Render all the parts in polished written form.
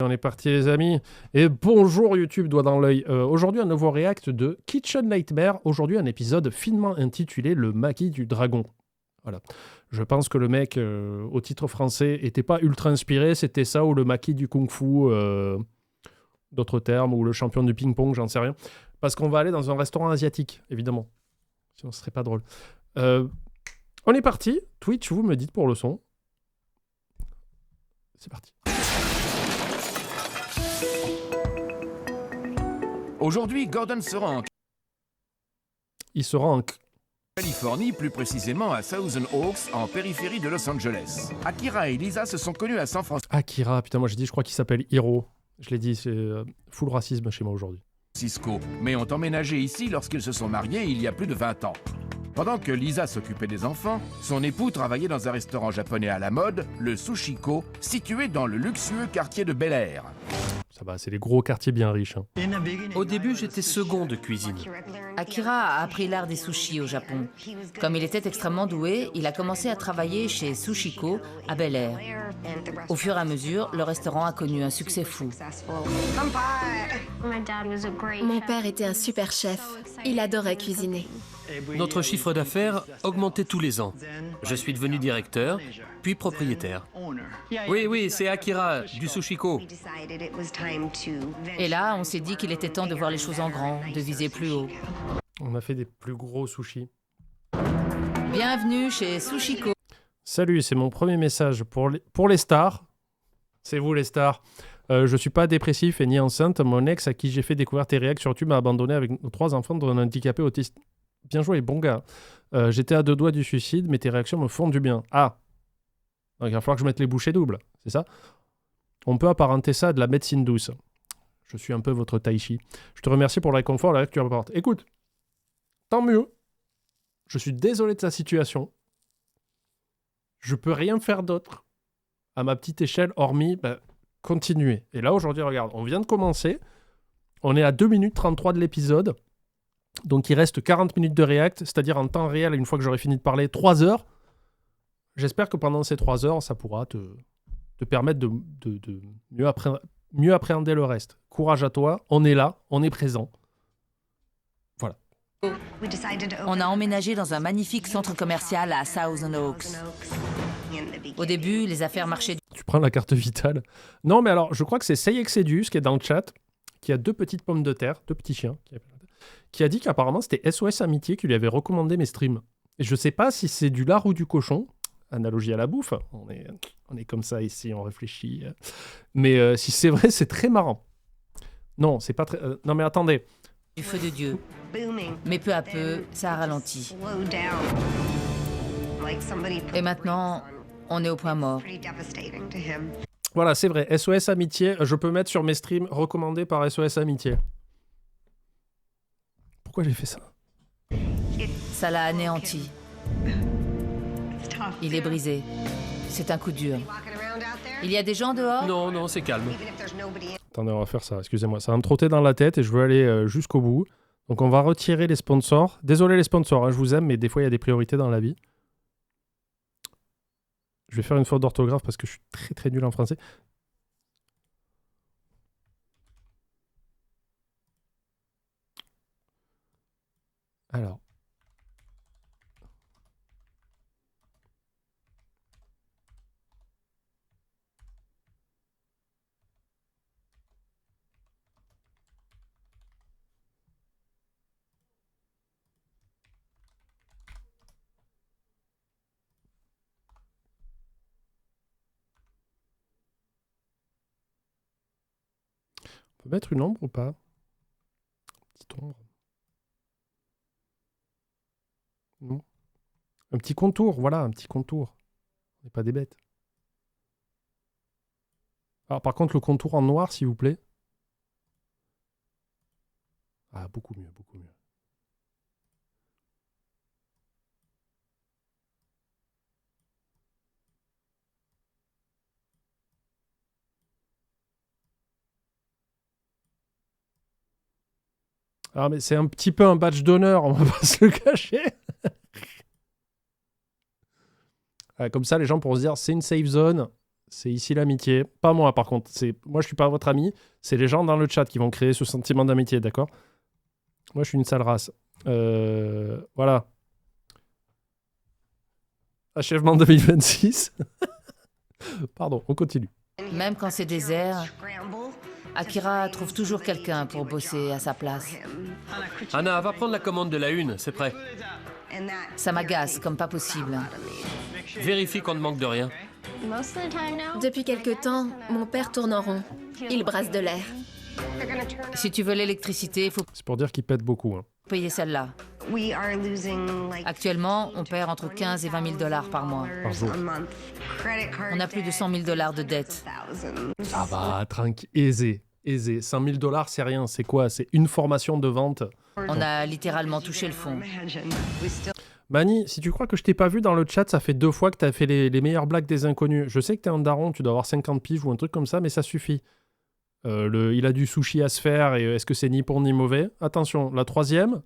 on est parti les amis. Et bonjour YouTube, doigt dans l'œil. Aujourd'hui un nouveau react de Kitchen Nightmare. Aujourd'hui un épisode finement intitulé Le maquis du dragon. Voilà. Je pense que le mec au titre français était pas ultra inspiré. C'était ça ou le maquis du kung-fu, d'autres termes, ou le champion du ping-pong, j'en sais rien. Parce qu'on va aller dans un restaurant asiatique, évidemment. Sinon ce serait pas drôle. On est parti. Twitch, vous me dites pour le son. C'est parti. Aujourd'hui, Gordon sera en Il sera en... Californie, plus précisément à Thousand Oaks, en périphérie de Los Angeles. Akira et Lisa se sont connus à San Akira, putain, moi j'ai dit, je crois qu'il s'appelle Hiro. Je l'ai dit, c'est full racisme chez moi aujourd'hui. Francisco, mais ont emménagé ici lorsqu'ils se sont mariés il y a plus de 20 ans. Pendant que Lisa s'occupait des enfants, son époux travaillait dans un restaurant japonais à la mode, le Sushiko, situé dans le luxueux quartier de Bel Air. Ça va, c'est les gros quartiers bien riches. Hein. Au début, j'étais second de cuisine. Akira a appris l'art des sushis au Japon. Comme il était extrêmement doué, il a commencé à travailler chez Sushiko à Bel Air. Au fur et à mesure, le restaurant a connu un succès fou. Mon père était un super chef. Il adorait cuisiner. Notre chiffre d'affaires augmentait tous les ans. Je suis devenu directeur, puis propriétaire. Oui, c'est Akira, du Sushiko. Et là, on s'est dit qu'il était temps de voir les choses en grand, de viser plus haut. On a fait des plus gros sushis. Bienvenue chez Sushiko. Salut, c'est mon premier message pour les stars. C'est vous les stars. Je suis pas dépressif et ni enceinte. Mon ex, à qui j'ai fait découvrir tes réacts sur YouTube, m'a abandonné avec nos 3 enfants dont un handicapé autiste. Bien joué, bon gars. J'étais à 2 doigts du suicide, mais tes réactions me font du bien. Ah, donc il va falloir que je mette les bouchées doubles, c'est ça? On peut apparenter ça à de la médecine douce. Je suis un peu votre tai chi. Je te remercie pour le réconfort que tu apportes. Écoute, tant mieux. Je suis désolé de sa situation. Je peux rien faire d'autre à ma petite échelle, hormis continuer. Et là, aujourd'hui, regarde, on vient de commencer. On est à 2 minutes 33 de l'épisode. Donc il reste 40 minutes de react, c'est-à-dire en temps réel, une fois que j'aurai fini de parler, 3 heures. J'espère que pendant ces 3 heures, ça pourra te permettre de mieux appréhender le reste. Courage à toi, on est là, on est présent. Voilà. On a emménagé dans un magnifique centre commercial à Thousand Oaks. Au début, les affaires marchaient. Tu prends la carte vitale. Non, mais alors, je crois que c'est Seyexedus qui est dans le chat, qui a 2 petites pommes de terre, 2 petits chiens, qui a dit qu'apparemment c'était SOS Amitié qui lui avait recommandé mes streams. Et je sais pas si c'est du lard ou du cochon, analogie à la bouffe, on est comme ça ici, on réfléchit. Mais si c'est vrai, c'est très marrant. Non, c'est pas très... non mais attendez. Du feu de Dieu. Mais peu à peu, ça a ralenti. Et maintenant, on est au point mort. Voilà, c'est vrai, SOS Amitié, je peux mettre sur mes streams recommandés par SOS Amitié. Pourquoi j'ai fait ça? Ça l'a anéanti. Il est brisé. C'est un coup dur. Il y a des gens dehors? Non, c'est calme. Attendez, on va faire ça, excusez-moi. Ça va me trotter dans la tête et je veux aller jusqu'au bout. Donc on va retirer les sponsors. Désolé les sponsors, hein, je vous aime, mais des fois il y a des priorités dans la vie. Je vais faire une faute d'orthographe parce que je suis très très nul en français. Alors. On peut mettre une ombre ou pas? Petite ombre. Non. Un petit contour, voilà, un petit contour. On n'est pas des bêtes. Alors par contre, le contour en noir, s'il vous plaît. Ah, beaucoup mieux, beaucoup mieux. Ah, mais c'est un petit peu un badge d'honneur, on va pas se le cacher. Comme ça, les gens pourront se dire, c'est une safe zone. C'est ici l'amitié. Pas moi, par contre. Moi, je suis pas votre ami. C'est les gens dans le chat qui vont créer ce sentiment d'amitié, d'accord? Moi, je suis une sale race. Voilà. Achèvement 2026. Pardon, on continue. Même quand c'est désert, Akira trouve toujours quelqu'un pour bosser à sa place. Anna, va prendre la commande de la une, c'est prêt. Ça m'agace comme pas possible. Vérifie qu'on ne manque de rien. Depuis quelque temps, mon père tourne en rond. Il brasse de l'air. Si tu veux l'électricité, il faut C'est pour dire qu'il pète beaucoup. Hein. payer celle-là. Actuellement, on perd entre 15 et 20 000 dollars par mois. Par jour. On a plus de 100 000 dollars de dettes. Ça va, tranquille. Aisé. Aisé. 100 000 dollars, c'est rien. C'est quoi? C'est une formation de vente. On a littéralement touché le fond. Mani, si tu crois que je t'ai pas vu dans le chat, ça fait 2 fois que t'as fait les meilleures blagues des inconnus. Je sais que t'es un daron, tu dois avoir 50 piges ou un truc comme ça, mais ça suffit. Il a du sushi à se faire et est-ce que c'est ni bon ni mauvais? Attention, la 3e,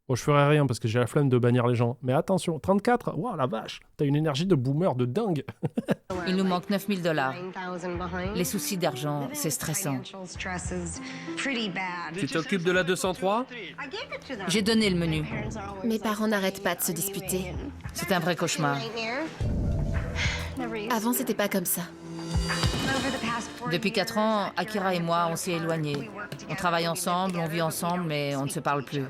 bon, je ferai rien parce que j'ai la flemme de bannir les gens. Mais attention, 34, waouh la vache, t'as une énergie de boomer de dingue. Il nous manque 9 000 dollars. Les soucis d'argent, c'est stressant. Tu t'occupes de la 203? J'ai donné le menu. Mes parents n'arrêtent pas de se disputer. C'est un vrai cauchemar. Avant, c'était pas comme ça. Depuis 4 ans, Akira et moi, on s'est éloignés. On travaille ensemble, on vit ensemble, mais on ne se parle plus.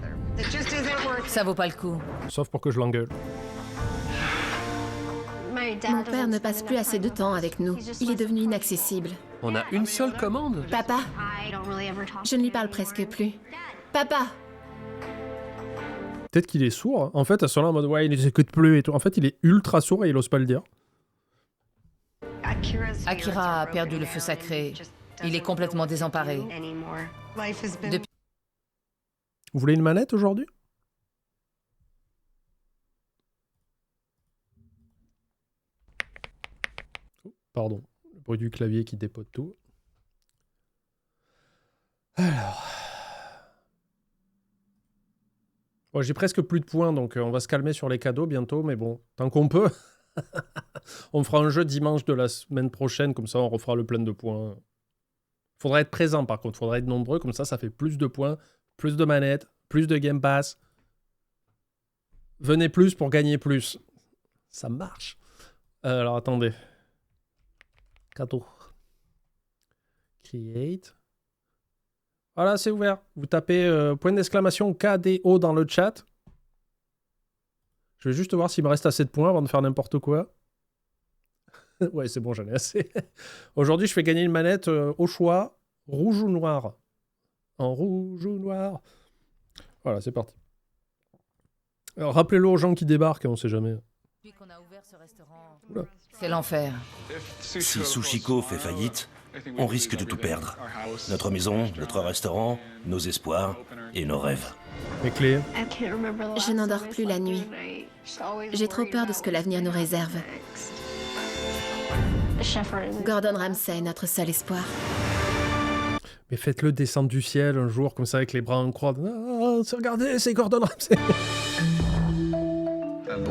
Ça vaut pas le coup. Sauf pour que je l'engueule. Mon père ne passe plus assez de temps avec nous. Il est devenu inaccessible. On a une seule commande? Papa, je ne lui parle presque plus. Papa! Peut-être qu'il est sourd. Hein. En fait, elles sont là en mode ouais, il ne s'écoute plus et tout. En fait, il est ultra sourd et il ose pas le dire. Akira a perdu le feu sacré. Il est complètement désemparé. Vous voulez une manette aujourd'hui? Oh, pardon, le bruit du clavier qui dépote tout. Alors... Bon, j'ai presque plus de points, donc on va se calmer sur les cadeaux bientôt, mais bon, tant qu'on peut. On fera un jeu dimanche de la semaine prochaine, comme ça on refera le plein de points. Faudra être présent par contre, faudra être nombreux, comme ça fait plus de points, plus de manettes, plus de Game Pass. Venez plus pour gagner plus. Ça marche. Alors attendez. Cadeau. Create. Voilà, c'est ouvert. Vous tapez point d'exclamation KDO dans le chat. Je vais juste voir s'il me reste assez de points avant de faire n'importe quoi. Ouais, c'est bon, j'en ai assez. Aujourd'hui, je fais gagner une manette au choix, rouge ou noir. En rouge ou noir. Voilà, c'est parti. Alors, rappelez-le aux gens qui débarquent, on sait jamais. Depuis qu'on a ouvert ce restaurant, c'est l'enfer. Si Sushiko fait faillite, on risque de tout perdre. Notre maison, notre restaurant, nos espoirs et nos rêves. Les clés. Je n'endors plus la nuit. J'ai trop peur de ce que l'avenir nous réserve. Gordon Ramsay est notre seul espoir. Mais faites-le descendre du ciel un jour, comme ça, avec les bras en croix. Ah, regardez, c'est Gordon Ramsay.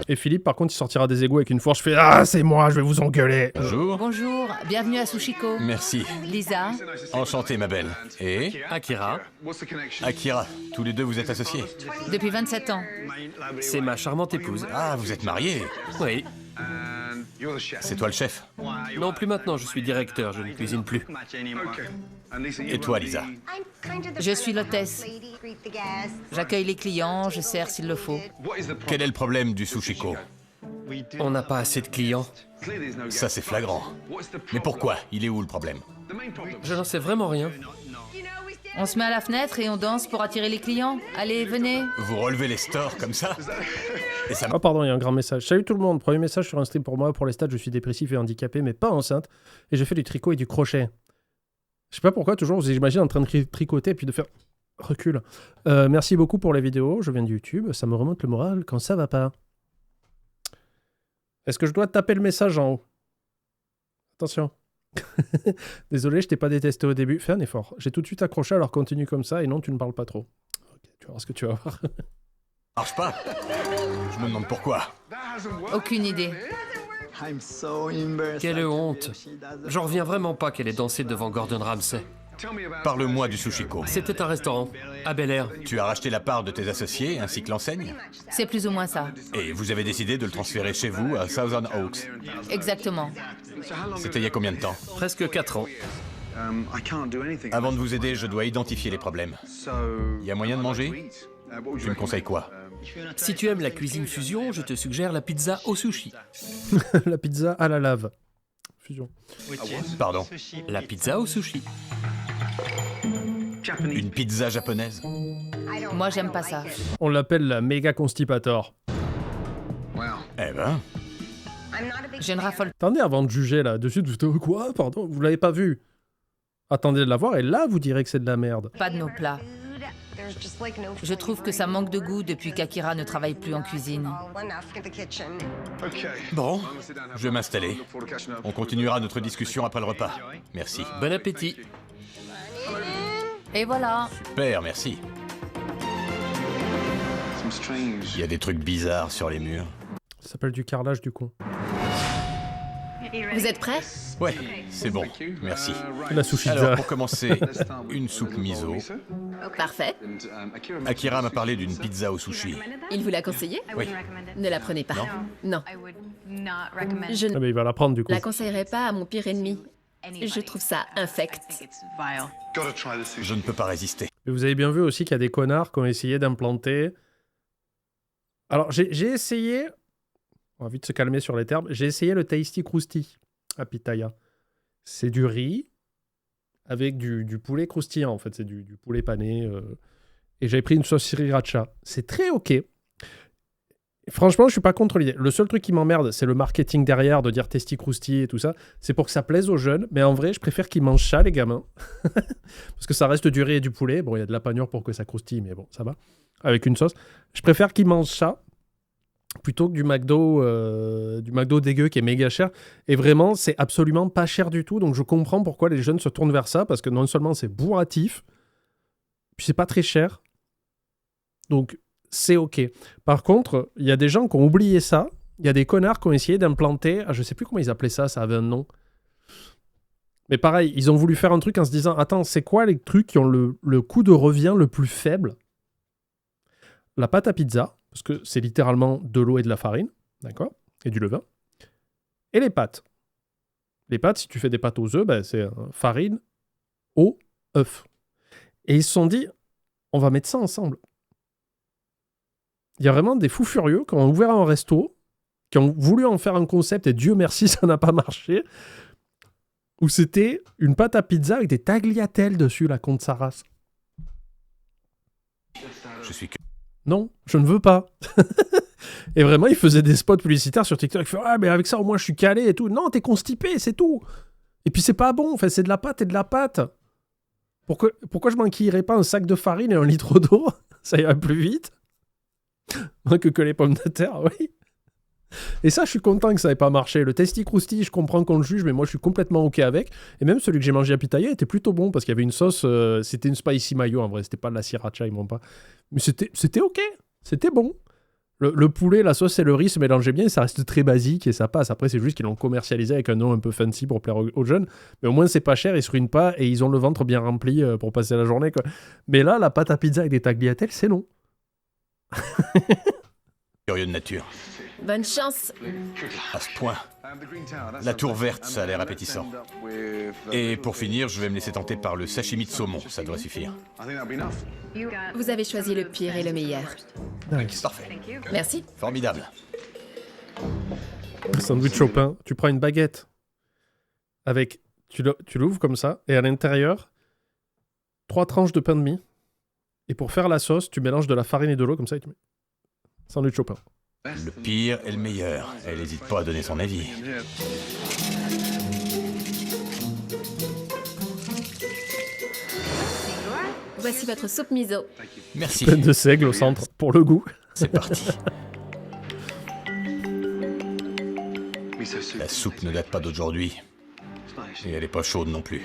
Et Philippe, par contre, il sortira des égouts avec une fourche. Je fais ah, c'est moi, je vais vous engueuler. Bonjour. Bonjour, bienvenue à Sushiko. Merci. Lisa, Enchanté, ma belle. Et Akira, Akira, tous les deux vous êtes associés. depuis 27 ans. c'est ma charmante épouse. Ah, vous êtes mariés. Oui. C'est toi le chef. Non, plus maintenant, je suis directeur, je ne cuisine plus. Et toi, Lisa? Je suis l'hôtesse. J'accueille les clients, je sers s'il le faut. Quel est le problème du Sushiko? On n'a pas assez de clients. Ça, c'est flagrant. Mais pourquoi? Il est où le problème? Je n'en sais vraiment rien. On se met à la fenêtre et on danse pour attirer les clients. Allez, venez. Vous relevez les stores comme ça? Et ça Oh pardon, il y a un grand message. Salut tout le monde, premier message sur un stream pour moi. Pour les stats, je suis dépressif et handicapé, mais pas enceinte. Et je fais du tricot et du crochet. Je sais pas pourquoi, toujours, vous imaginez en train de tricoter et puis de faire... Recul. Merci beaucoup pour les vidéos, je viens de YouTube. Ça me remonte le moral quand ça va pas. Est-ce que je dois taper le message en haut? Attention. Désolé, je t'ai pas détesté au début. Fais un effort. J'ai tout de suite accroché, alors continue comme ça et non, tu ne parles pas trop. Ok, tu vas voir ce que tu vas voir. marche pas. Je me demande pourquoi. Aucune idée. Quelle honte. J'en reviens vraiment pas qu'elle ait dansé devant Gordon Ramsay. Parle-moi du Sushiko. C'était un restaurant, à Bel Air. Tu as racheté la part de tes associés ainsi que l'enseigne? C'est plus ou moins ça. Et vous avez décidé de le transférer chez vous à Southern Oaks. Exactement. C'était il y a combien de temps? Presque 4 ans. Avant de vous aider, je dois identifier les problèmes. Il y a moyen de manger? Tu me conseilles quoi? Si tu aimes la cuisine fusion, je te suggère la pizza au sushi. La pizza à la lave. Fusion. Pardon. La pizza au sushi. Une pizza japonaise? Moi, j'aime pas ça. On l'appelle la méga constipator. Eh ben, Je ne raffole Attendez, avant de juger là-dessus, quoi? Pardon, vous l'avez pas vu? Attendez de la voir et là, vous direz que c'est de la merde. pas de nos plats. Je trouve que ça manque de goût depuis qu'Akira ne travaille plus en cuisine. bon, je vais m'installer. On continuera notre discussion après le repas. Merci. Bon appétit. Et voilà. Super, merci. Il y a des trucs bizarres sur les murs. Ça s'appelle du carrelage du con. Vous êtes prêts? Ouais, c'est bon, merci. La sushi Alors, pour commencer, une soupe miso. Parfait. Akira m'a parlé d'une pizza au sushi. Il vous l'a conseillé? Oui. Ne la prenez pas. Non. Je Ah ne mais il va la prendre du coup. la conseillerais pas à mon pire ennemi. Je trouve ça infect. Je ne peux pas résister. Mais vous avez bien vu aussi qu'il y a des connards qui ont essayé d'implanter... Alors, j'ai essayé... On va vite se calmer sur les termes. J'ai essayé le Tasty Krusty à Pitaya. C'est du riz avec du poulet croustillant, en fait. C'est du poulet pané. Et j'avais pris une sauce sriracha. C'est très OK. Franchement, je suis pas contre l'idée. Le seul truc qui m'emmerde, c'est le marketing derrière, de dire Tasty Krusty et tout ça. C'est pour que ça plaise aux jeunes. Mais en vrai, je préfère qu'ils mangent ça, les gamins. Parce que ça reste du riz et du poulet. Bon, il y a de la panure pour que ça croustille, mais bon, ça va. Avec une sauce. Je préfère qu'ils mangent ça plutôt que du McDo dégueu qui est méga cher. Et vraiment, c'est absolument pas cher du tout. Donc, je comprends pourquoi les jeunes se tournent vers ça. Parce que non seulement c'est bourratif, puis c'est pas très cher. Donc, c'est OK. Par contre, il y a des gens qui ont oublié ça. Il y a des connards qui ont essayé d'implanter... je sais plus comment ils appelaient ça avait un nom. Mais pareil, ils ont voulu faire un truc en se disant, attends, c'est quoi les trucs qui ont le coût de revient le plus faible? La pâte à pizza, parce que c'est littéralement de l'eau et de la farine, d'accord? Et du levain. Et les pâtes. Les pâtes, si tu fais des pâtes aux œufs, c'est farine, eau, œuf. Et ils se sont dit, on va mettre ça ensemble. Il y a vraiment des fous furieux qui ont ouvert un resto, qui ont voulu en faire un concept, et Dieu merci, ça n'a pas marché, où c'était une pâte à pizza avec des tagliatelles dessus, la contre sa race. Je suis que... Non, je ne veux pas. Et vraiment, ils faisaient des spots publicitaires sur TikTok. Ils faisaient, ah, mais avec ça, au moins, je suis calé et tout. Non, t'es constipé, c'est tout. Et puis, c'est pas bon. Enfin, c'est de la pâte et de la pâte. Pourquoi je m'enquillerais pas un sac de farine et un litre d'eau? Ça irait plus vite. que les pommes de terre, oui. Et ça, je suis content que ça n'ait pas marché. Le Tasty Krusty, je comprends qu'on le juge, mais moi, je suis complètement OK avec. Et même celui que j'ai mangé à Pitaya était plutôt bon parce qu'il y avait une sauce. C'était une spicy mayo, en vrai. C'était pas de la sriracha, ils m'ont pas. Mais c'était OK. C'était bon. Le poulet, la sauce et le riz se mélangeaient bien et ça reste très basique et ça passe. Après, c'est juste qu'ils l'ont commercialisé avec un nom un peu fancy pour plaire aux jeunes. Mais au moins, c'est pas cher, ils se ruinent pas et ils ont le ventre bien rempli pour passer la journée, quoi. Mais là, la pâte à pizza avec des tagliatelles, c'est non. Curieux de nature. Bonne chance. À ce point. La tour verte, ça a l'air appétissant. Et pour finir, je vais me laisser tenter par le sashimi de saumon, ça devrait suffire. Vous avez choisi le pire et le meilleur. Nice. Parfait. Merci. Formidable. Sandwich au pain. Tu prends une baguette avec... Tu l'ouvres comme ça et à l'intérieur, 3 tranches de pain de mie. Et pour faire la sauce, tu mélanges de la farine et de l'eau comme ça et tu mets... Sandwich au pain. Le pire et le meilleur. Elle n'hésite pas à donner son avis. Voici votre soupe miso. Merci. Pleine de seigle au centre, pour le goût. C'est parti. La soupe ne date pas d'aujourd'hui. Et elle est pas chaude non plus.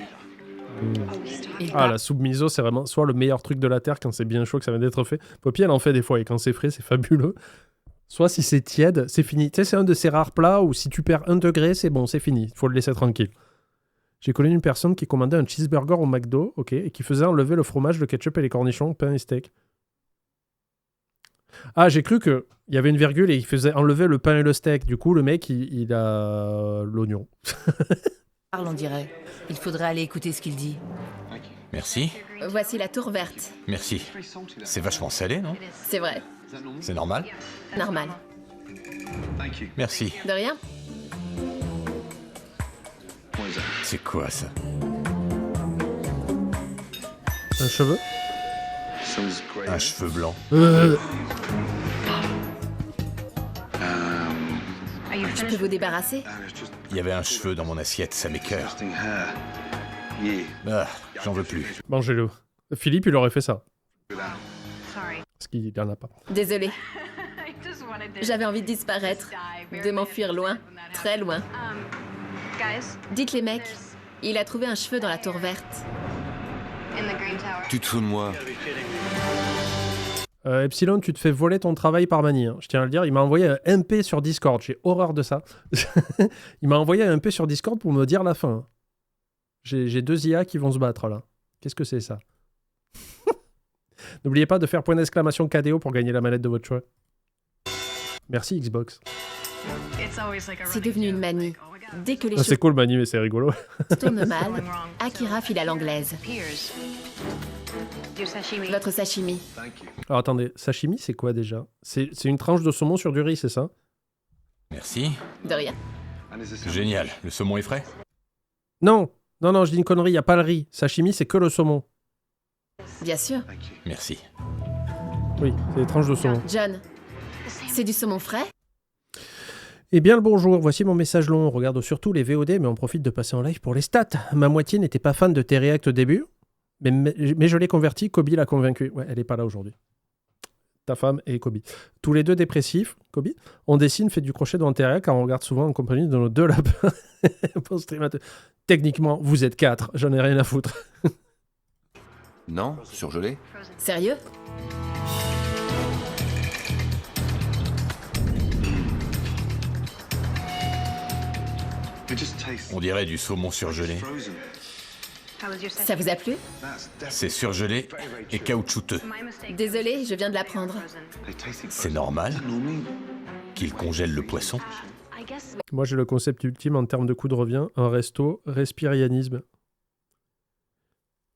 Ah, la soupe miso, c'est vraiment soit le meilleur truc de la terre quand c'est bien chaud, que ça vient d'être fait. Poppy, elle en fait des fois, et quand c'est frais, c'est fabuleux. Soit si c'est tiède, c'est fini. Tu sais, c'est un de ces rares plats où si tu perds 1 degré, c'est bon, c'est fini. Il faut le laisser tranquille. J'ai connu une personne qui commandait un cheeseburger au McDo, ok, et qui faisait enlever le fromage, le ketchup et les cornichons, pain et steak. Ah, j'ai cru qu'il y avait une virgule et il faisait enlever le pain et le steak. Du coup, le mec, il a l'oignon. Parle, on dirait. Il faudrait aller écouter ce qu'il dit. Merci. Voici la tour verte. Merci. C'est vachement salé, non? C'est vrai. C'est normal? Normal. Merci. De rien. C'est quoi ça? Un cheveu. Un cheveu blanc. Je peux vous débarrasser? Il y avait un cheveu dans mon assiette, ça m'écoeure. Ah, j'en veux plus. Mangez-le. Philippe, il aurait fait ça. Parce qu'il en a pas. Désolée. J'avais envie de disparaître, de m'enfuir loin, très loin. Dites les mecs, il a trouvé un cheveu dans la tour verte. Tu te fous de moi? Epsilon, tu te fais voler ton travail par Mani. Hein. Je tiens à le dire, il m'a envoyé un MP sur Discord. J'ai horreur de ça. Il m'a envoyé un MP sur Discord pour me dire la fin. J'ai 2 IA qui vont se battre là. Qu'est-ce que c'est ça? N'oubliez pas de faire point d'exclamation KDO pour gagner la manette de votre choix. Merci Xbox. C'est devenu une manie. Dès que les Ah, c'est choses cool Mani, mais c'est rigolo. tournent mal, Akira file à l'anglaise. Votre sashimi. Alors attendez, sashimi c'est quoi déjà? C'est une tranche de saumon sur du riz, c'est ça? Merci. De rien. Génial. Le saumon est frais? Non, je dis une connerie, il n'y a pas le riz. Sashimi c'est que le saumon. Bien sûr. Merci. Oui, c'est des tranches de saumon. John, c'est du saumon frais? Eh bien le bonjour, voici mon message long. On regarde surtout les VOD, mais on profite de passer en live pour les stats. Ma moitié n'était pas fan de tes réacts au début, mais je l'ai converti, Kobe l'a convaincu. Ouais, elle est pas là aujourd'hui. Ta femme et Kobe. Tous les deux dépressifs, Kobe. On dessine, fait du crochet devant tes réacts, car on regarde souvent en compagnie de nos 2 lapins. Bon stream. Techniquement, vous êtes 4, j'en ai rien à foutre. Non, surgelé? Sérieux? On dirait du saumon surgelé. Ça vous a plu? C'est surgelé et caoutchouteux. Désolée, je viens de l'apprendre. C'est normal qu'il congèle le poisson. Moi j'ai le concept ultime en termes de coût de revient, un resto, respirianisme.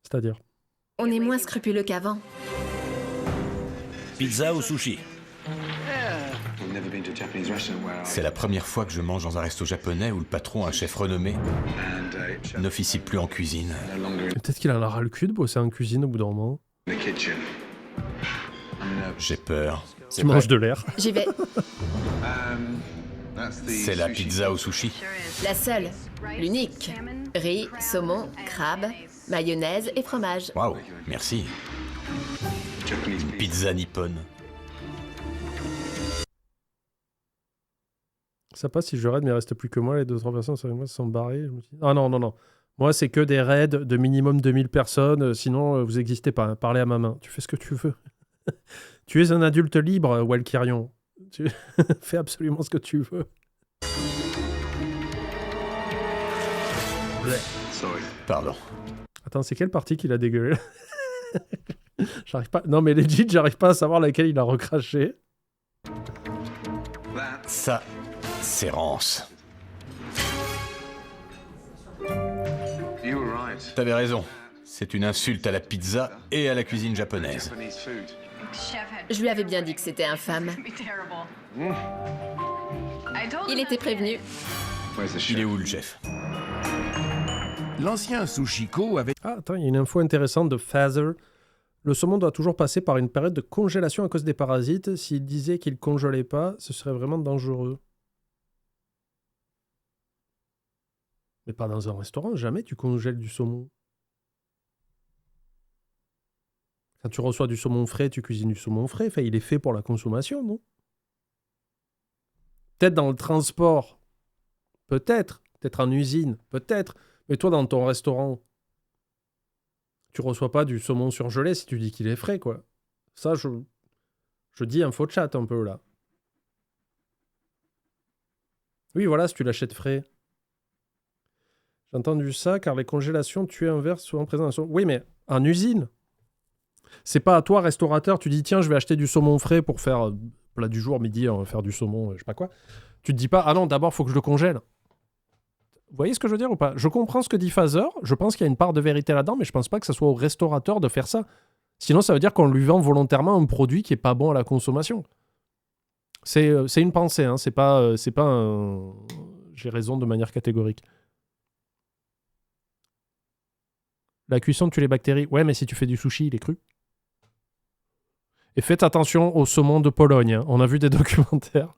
C'est-à-dire? On est moins scrupuleux qu'avant. Pizza ou sushi? C'est la première fois que je mange dans un resto japonais où le patron, un chef renommé, n'officie plus en cuisine. Peut-être qu'il en aura le cul de bosser en cuisine au bout d'un moment. J'ai peur. Tu manges de l'air. J'y vais. C'est la pizza au sushi. La seule, l'unique. Riz, saumon, crabe, mayonnaise et fromage. Waouh, merci. Une pizza nippone. Ça passe si je raid, mais il reste plus que moi. Les 2-3 personnes avec moi se sont barrées. Je me dis... Ah non. Moi, c'est que des raids de minimum 2000 personnes. Sinon, vous n'existez pas. Hein. Parlez à ma main. Tu fais ce que tu veux. Tu es un adulte libre, Walkirion. Tu fais absolument ce que tu veux. Pardon. Attends, c'est quelle partie qu'il a dégueulé? J'arrive pas... Non, mais legit, j'arrive pas à savoir laquelle il a recraché. Ça, c'est rance. T'avais raison. C'est une insulte à la pizza et à la cuisine japonaise. Je lui avais bien dit que c'était infâme. Il était prévenu. Il est où le chef? L'ancien Sushiko avait... Ah, attends, il y a une info intéressante de Phaser. Le saumon doit toujours passer par une période de congélation à cause des parasites. S'il disait qu'il ne congelait pas, ce serait vraiment dangereux. Mais pas dans un restaurant, jamais tu congèles du saumon. Quand tu reçois du saumon frais, tu cuisines du saumon frais. Enfin, il est fait pour la consommation, non? Peut-être dans le transport. Peut-être. Peut-être en usine. Peut-être. Mais toi, dans ton restaurant, tu reçois pas du saumon surgelé si tu dis qu'il est frais, quoi. Ça, je dis un faux chat un peu, là. Oui, voilà, si tu l'achètes frais. J'ai entendu ça, car les congélations tuent un verre souvent présent. Oui, mais en usine. C'est pas à toi, restaurateur, tu dis, tiens, je vais acheter du saumon frais pour faire plat du jour, midi, on va faire du saumon, je sais pas quoi. Tu te dis pas, ah non, d'abord, faut que je le congèle. Vous voyez ce que je veux dire ou pas? Je comprends ce que dit Phaser, je pense qu'il y a une part de vérité là-dedans, mais je pense pas que ce soit au restaurateur de faire ça. Sinon, ça veut dire qu'on lui vend volontairement un produit qui est pas bon à la consommation. C'est une pensée, hein, c'est pas un... J'ai raison de manière catégorique. La cuisson tue les bactéries. Ouais, mais si tu fais du sushi, il est cru. Et faites attention au saumon de Pologne, hein. On a vu des documentaires.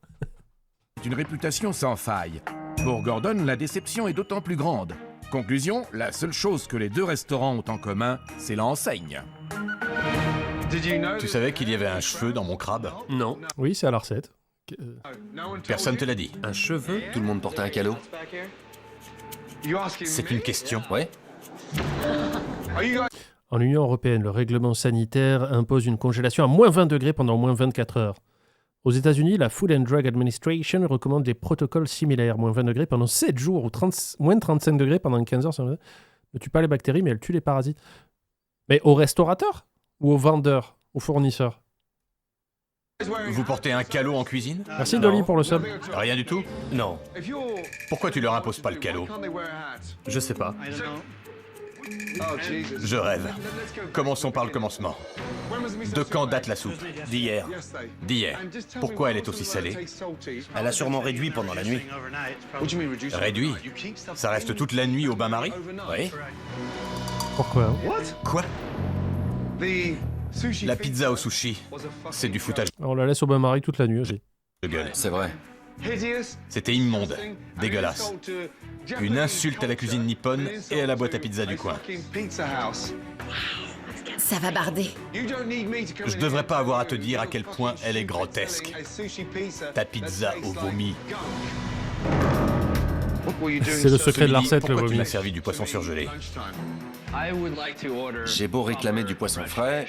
Une réputation sans faille. Pour Gordon, la déception est d'autant plus grande. Conclusion, la seule chose que les deux restaurants ont en commun, c'est l'enseigne. Tu savais qu'il y avait un cheveu dans mon crabe? Non. Oui, c'est à la recette. Personne te l'a dit. Un cheveu? Tout le monde porte un calot. C'est une question. Ouais. En Union européenne, le règlement sanitaire impose une congélation à moins 20 degrés pendant au moins 24 heures. Aux États-Unis, la Food and Drug Administration recommande des protocoles similaires, moins 20 degrés pendant 7 jours ou moins de 35 degrés pendant 15 heures. Ça ne tue pas les bactéries, mais elle tue les parasites. Mais au restaurateur ou au vendeur, au fournisseur? Vous portez un calot en cuisine? Merci Dolly pour le sub. Rien du tout? Non. Pourquoi tu leur imposes pas le calot? Je sais pas. Je rêve. Commençons par le commencement. De quand date la soupe? D'hier. D'hier. Pourquoi elle est aussi salée? Elle a sûrement réduit pendant la nuit. Réduit? Ça reste toute la nuit au bain-marie? Oui. Pourquoi hein? Quoi? La pizza au sushi, c'est du foutage On la laisse au bain-marie toute la nuit aussi. de gueule. C'est vrai. C'était immonde, dégueulasse. Une insulte à la cuisine nippone et à la boîte à pizza du coin. Ça va barder. Je devrais pas avoir à te dire à quel point elle est grotesque. Ta pizza au vomi. C'est le secret de la recette, le Pourquoi tu vomi. m'as servi du poisson surgelé? J'ai beau réclamer du poisson frais,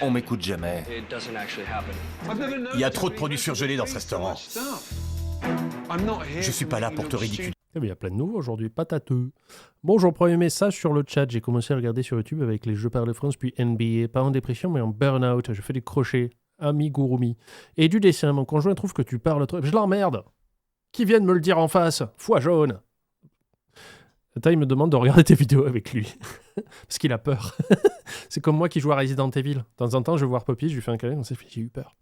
on m'écoute jamais. Il y a trop de produits surgelés dans ce restaurant. Je suis pas là pour te ridiculiser. Eh bien, il y a plein de nouveaux aujourd'hui, patateux. Bonjour, premier message sur le chat. J'ai commencé à regarder sur YouTube avec les Jeux par de France, puis NBA. Pas en dépression, mais en burn-out. Je fais des crochets, amigurumi. Et du dessin. Mon conjoint trouve que tu parles trop. Je l'emmerde. Qui vienne me le dire en face? Foi jaune. Attends, il me demande de regarder tes vidéos avec lui. Parce qu'il a peur. C'est comme moi qui joue à Resident Evil. De temps en temps, je vais voir Poppy, je lui fais un câlin, on s'est fait, j'ai eu peur.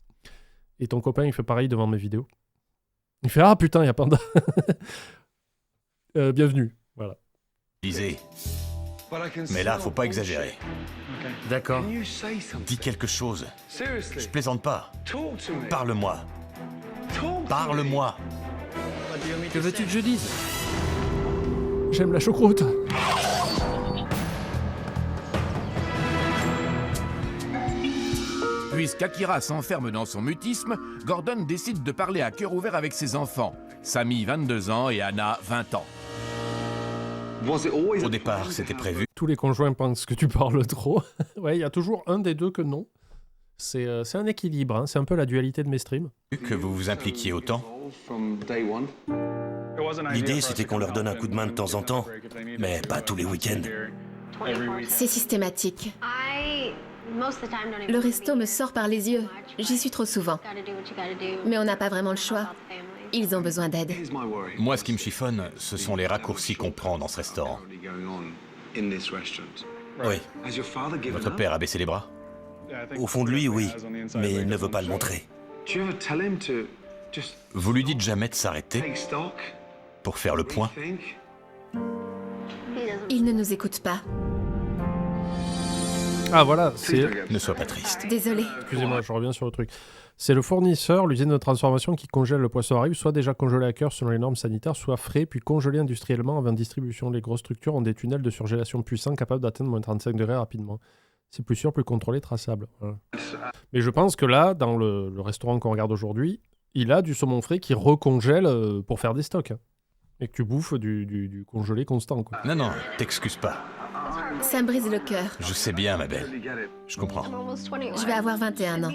Et ton copain, il fait pareil devant mes vidéos. Il fait, ah putain, il y a Panda. Bienvenue. Voilà. Mais là, faut pas exagérer. D'accord. Dis quelque chose. Je plaisante pas. Parle-moi. Parle-moi. Que veux-tu que je dise? J'aime la choucroute. Puisqu'Akira s'enferme dans son mutisme, Gordon décide de parler à cœur ouvert avec ses enfants. Sammy, 22 ans, et Anna, 20 ans. Au départ, c'était prévu Tous les conjoints pensent que tu parles trop. Ouais, il y a toujours un des deux que non. C'est un équilibre, hein. C'est un peu la dualité de mes streams. que vous vous impliquiez autant. L'idée, c'était qu'on leur donne un coup de main de temps en temps, mais pas tous les week-ends. C'est systématique. Le resto me sort par les yeux. J'y suis trop souvent. Mais on n'a pas vraiment le choix. Ils ont besoin d'aide. Moi, ce qui me chiffonne, ce sont les raccourcis qu'on prend dans ce restaurant. Oui, Votre père a baissé les bras? au fond de lui, oui, mais il ne veut pas le montrer. Vous lui dites jamais de s'arrêter pour faire le point? Ils ne nous écoutent pas. Ah voilà, c'est... Ne sois pas triste. Désolée. Excusez-moi, je reviens sur le truc. C'est le fournisseur, l'usine de transformation qui congèle le poisson arrive, soit déjà congelé à cœur selon les normes sanitaires, soit frais, puis congelé industriellement avant distribution. Les grosses structures ont des tunnels de surgélation puissants capables d'atteindre moins 35 degrés rapidement. C'est plus sûr, plus contrôlé, traçable. Voilà. Mais je pense que là, dans le restaurant qu'on regarde aujourd'hui, il a du saumon frais qui recongèle pour faire des stocks. Hein. Et que tu bouffes du congelé constant. Quoi. Non, non, t'excuses pas. Ça me brise le cœur. Je sais bien, ma belle. Je comprends. Je vais avoir 21 ans.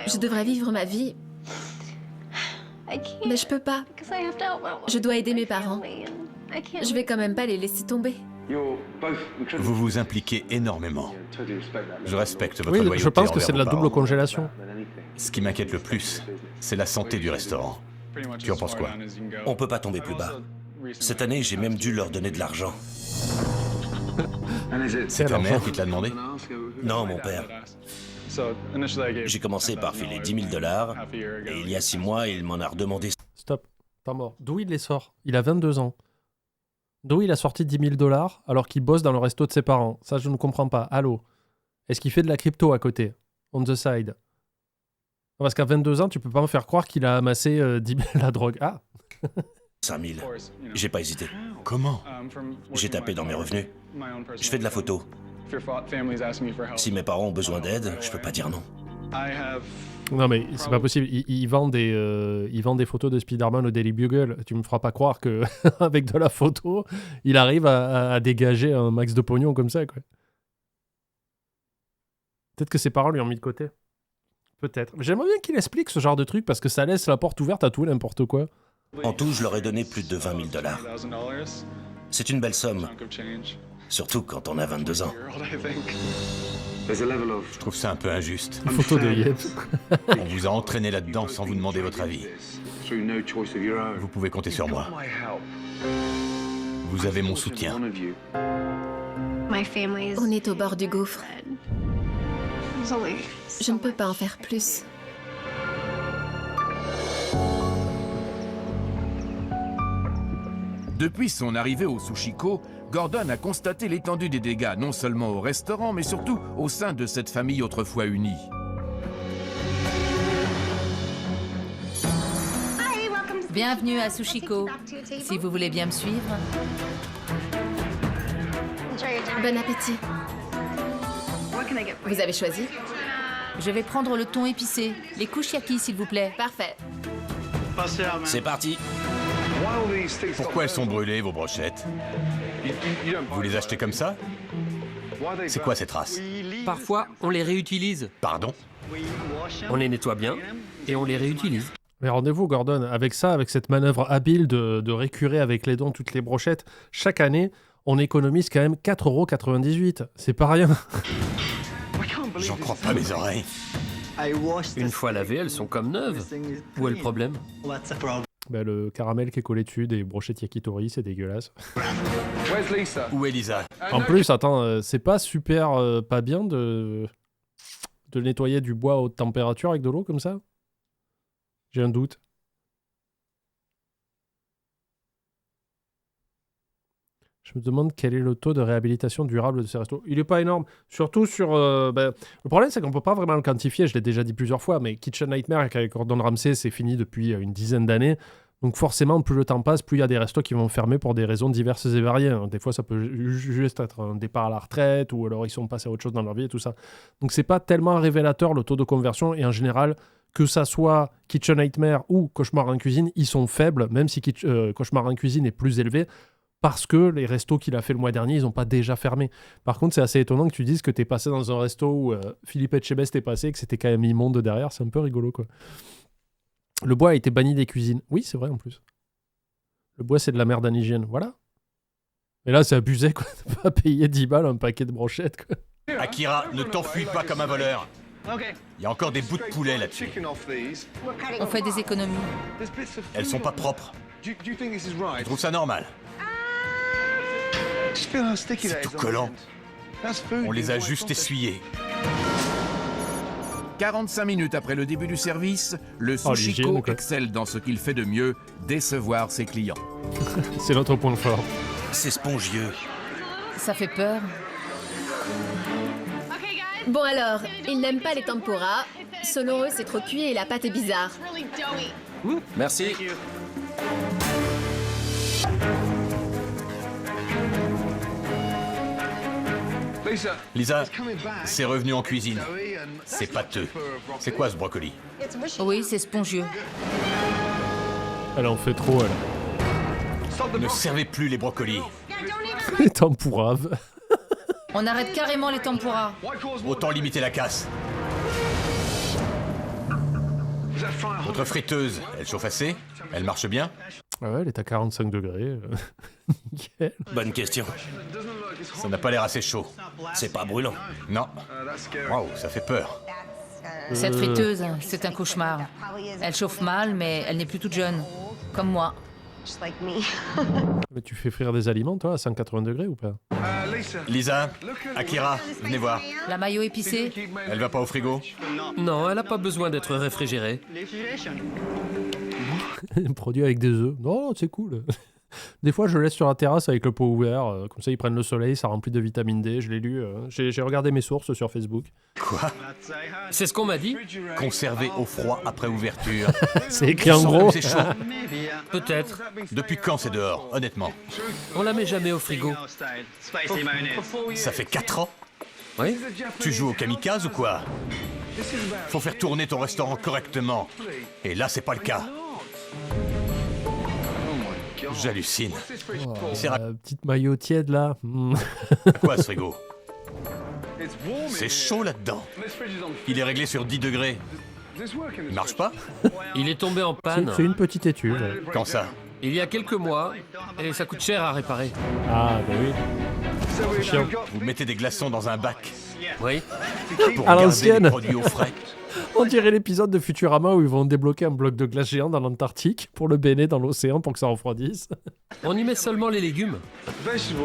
Je devrais vivre ma vie. Mais je peux pas. Je dois aider mes parents. Je vais quand même pas les laisser tomber. Vous vous impliquez énormément. Je respecte votre Oui, loyauté je pense que envers c'est de la vos double parents. congélation. Ce qui m'inquiète le plus, c'est la santé du restaurant. Tu en penses quoi? On peut pas tomber plus bas. Cette année, j'ai même dû leur donner de l'argent. C'est ta mère qui te l'a demandé? Non, mon père. J'ai commencé par filer $10 000 et il y a 6 mois, il m'en a redemandé. Stop, pas mort. D'où il les sort? Il a 22 ans. D'où il a sorti $10 000 alors qu'il bosse dans le resto de ses parents? Ça, je ne comprends pas. Allô? Est-ce qu'il fait de la crypto à côté? On the side? Parce qu'à 22 ans, tu peux pas me faire croire qu'il a amassé 10 000 la drogue. Ah 5 000. J'ai pas hésité. Comment? J'ai tapé dans mes revenus. Je fais de la photo. Si mes parents ont besoin d'aide, je peux pas dire non. Non mais c'est pas possible. Il vend des photos de Spider-Man au Daily Bugle. Tu me feras pas croire que avec de la photo, il arrive à dégager un max de pognon comme ça, quoi. Peut-être que ses parents lui ont mis de côté. Peut-être. J'aimerais bien qu'il explique ce genre de truc parce que ça laisse la porte ouverte à tout et n'importe quoi. En tout, je leur ai donné plus de $20 000. C'est une belle somme, surtout quand on a 22 ans. Je trouve ça un peu injuste. Une photo de Yep. On vous a entraîné là-dedans sans vous demander votre avis. Vous pouvez compter sur moi. Vous avez mon soutien. On est au bord du gouffre. Je ne peux pas en faire plus. Depuis son arrivée au Sushiko, Gordon a constaté l'étendue des dégâts non seulement au restaurant, mais surtout au sein de cette famille autrefois unie. Bienvenue à Sushiko. Si vous voulez bien me suivre. Bon appétit. Vous avez choisi? Je vais prendre le thon épicé. Les kushiyaki, s'il vous plaît. Parfait. C'est parti. Pourquoi elles sont brûlées, vos brochettes? Vous les achetez comme ça? C'est quoi cette race? Parfois, on les réutilise. Pardon? On les nettoie bien et on les réutilise. Mais rendez-vous, Gordon, avec ça, avec cette manœuvre habile de récurer avec les dents toutes les brochettes, chaque année, on économise quand même 4,98 €. C'est pas rien. J'en crois pas mes oreilles. Une fois lavées, elles sont comme neuves. Où est le problème? Bah, le caramel qui est collé dessus des brochettes yakitori, c'est dégueulasse. Où est Lisa? En plus, attends, c'est pas super pas bien de nettoyer du bois à haute température avec de l'eau comme ça? J'ai un doute. Je me demande quel est le taux de réhabilitation durable de ces restos. Il est pas énorme. Surtout sur... le problème, c'est qu'on peut pas vraiment le quantifier. Je l'ai déjà dit plusieurs fois, mais Kitchen Nightmare avec Gordon Ramsay, c'est fini depuis une dizaine d'années. Donc forcément, plus le temps passe, plus il y a des restos qui vont fermer pour des raisons diverses et variées. Des fois, ça peut juste être un départ à la retraite ou alors ils sont passés à autre chose dans leur vie et tout ça. Donc c'est pas tellement révélateur le taux de conversion. Et en général, que ça soit Kitchen Nightmare ou Cauchemar en cuisine, ils sont faibles, même si Cauchemar en cuisine est plus élevé. Parce que les restos qu'il a fait le mois dernier, ils n'ont pas déjà fermé. Par contre, c'est assez étonnant que tu dises que tu es passé dans un resto où Philippe Etchebest est passé et que c'était quand même immonde derrière. C'est un peu rigolo, quoi. Le bois a été banni des cuisines. Oui, c'est vrai, en plus. Le bois, c'est de la merde en hygiène. Voilà. Mais là, c'est abusé, quoi. De pas payer 10 balles un paquet de brochettes, quoi. Akira, ne t'enfuis pas comme un voleur. Il y a encore des bouts de poulet là-dessus. On fait des économies. Elles sont pas propres. Je trouve ça normal. C'est tout collant. On les a juste essuyés. 45 minutes après le début du service, le l'hygiène, Sushiko quoi. excelle dans ce qu'il fait de mieux, décevoir ses clients. C'est notre point fort. C'est spongieux. Ça fait peur. Bon alors, ils n'aiment pas les tempura. Selon eux, c'est trop cuit et la pâte est bizarre. Merci. Lisa, c'est revenu en cuisine. C'est pâteux. C'est quoi ce brocoli? Oui, c'est spongieux. Elle en fait trop, elle. Ne servez plus les brocolis. Les tempura. On arrête carrément les tempura. Autant limiter la casse. Votre friteuse, elle chauffe assez? Elle marche bien? Ah ouais, elle est à 45 degrés. Nickel. Bonne question. Ça n'a pas l'air assez chaud. C'est pas brûlant. Non. Waouh, ça fait peur. Cette friteuse, c'est un cauchemar. Elle chauffe mal, mais elle n'est plus toute jeune. Comme moi. Mais tu fais frire des aliments, toi, à 180 degrés ou pas? Lisa, Akira, venez voir. La mayo épicée? Elle va pas au frigo? Non, elle n'a pas besoin d'être réfrigérée. Produit avec des œufs. Non, c'est cool. Des fois, je laisse sur la terrasse avec le pot ouvert. Comme ça, ils prennent le soleil, ça remplit de vitamine D. Je l'ai lu. J'ai regardé mes sources sur Facebook. Quoi? C'est ce qu'on m'a dit. Conservé au froid après ouverture. C'est écrit en Sans gros. que c'est chaud. Peut-être. Depuis quand c'est dehors, honnêtement? On la met jamais au frigo. Ça fait 4 ans? Oui. Tu joues au kamikaze ou quoi? Faut faire tourner ton restaurant correctement. Et là, c'est pas le cas. J'hallucine. Oh, C'est la petite maillot tiède, là. quoi ce frigo? C'est chaud là-dedans. Il est réglé sur 10 degrés. Il marche pas? Il est tombé en panne. C'est une petite étude. Quand ça? Il y a quelques mois. Et ça coûte cher à réparer. Ah, bah oui. Chiant. Vous mettez des glaçons dans un bac Oui. pour À garder l'ancienne. les produits au frais. On dirait l'épisode de Futurama où ils vont débloquer un bloc de glace géant dans l'Antarctique pour le baigner dans l'océan pour que ça refroidisse. On y met seulement les légumes.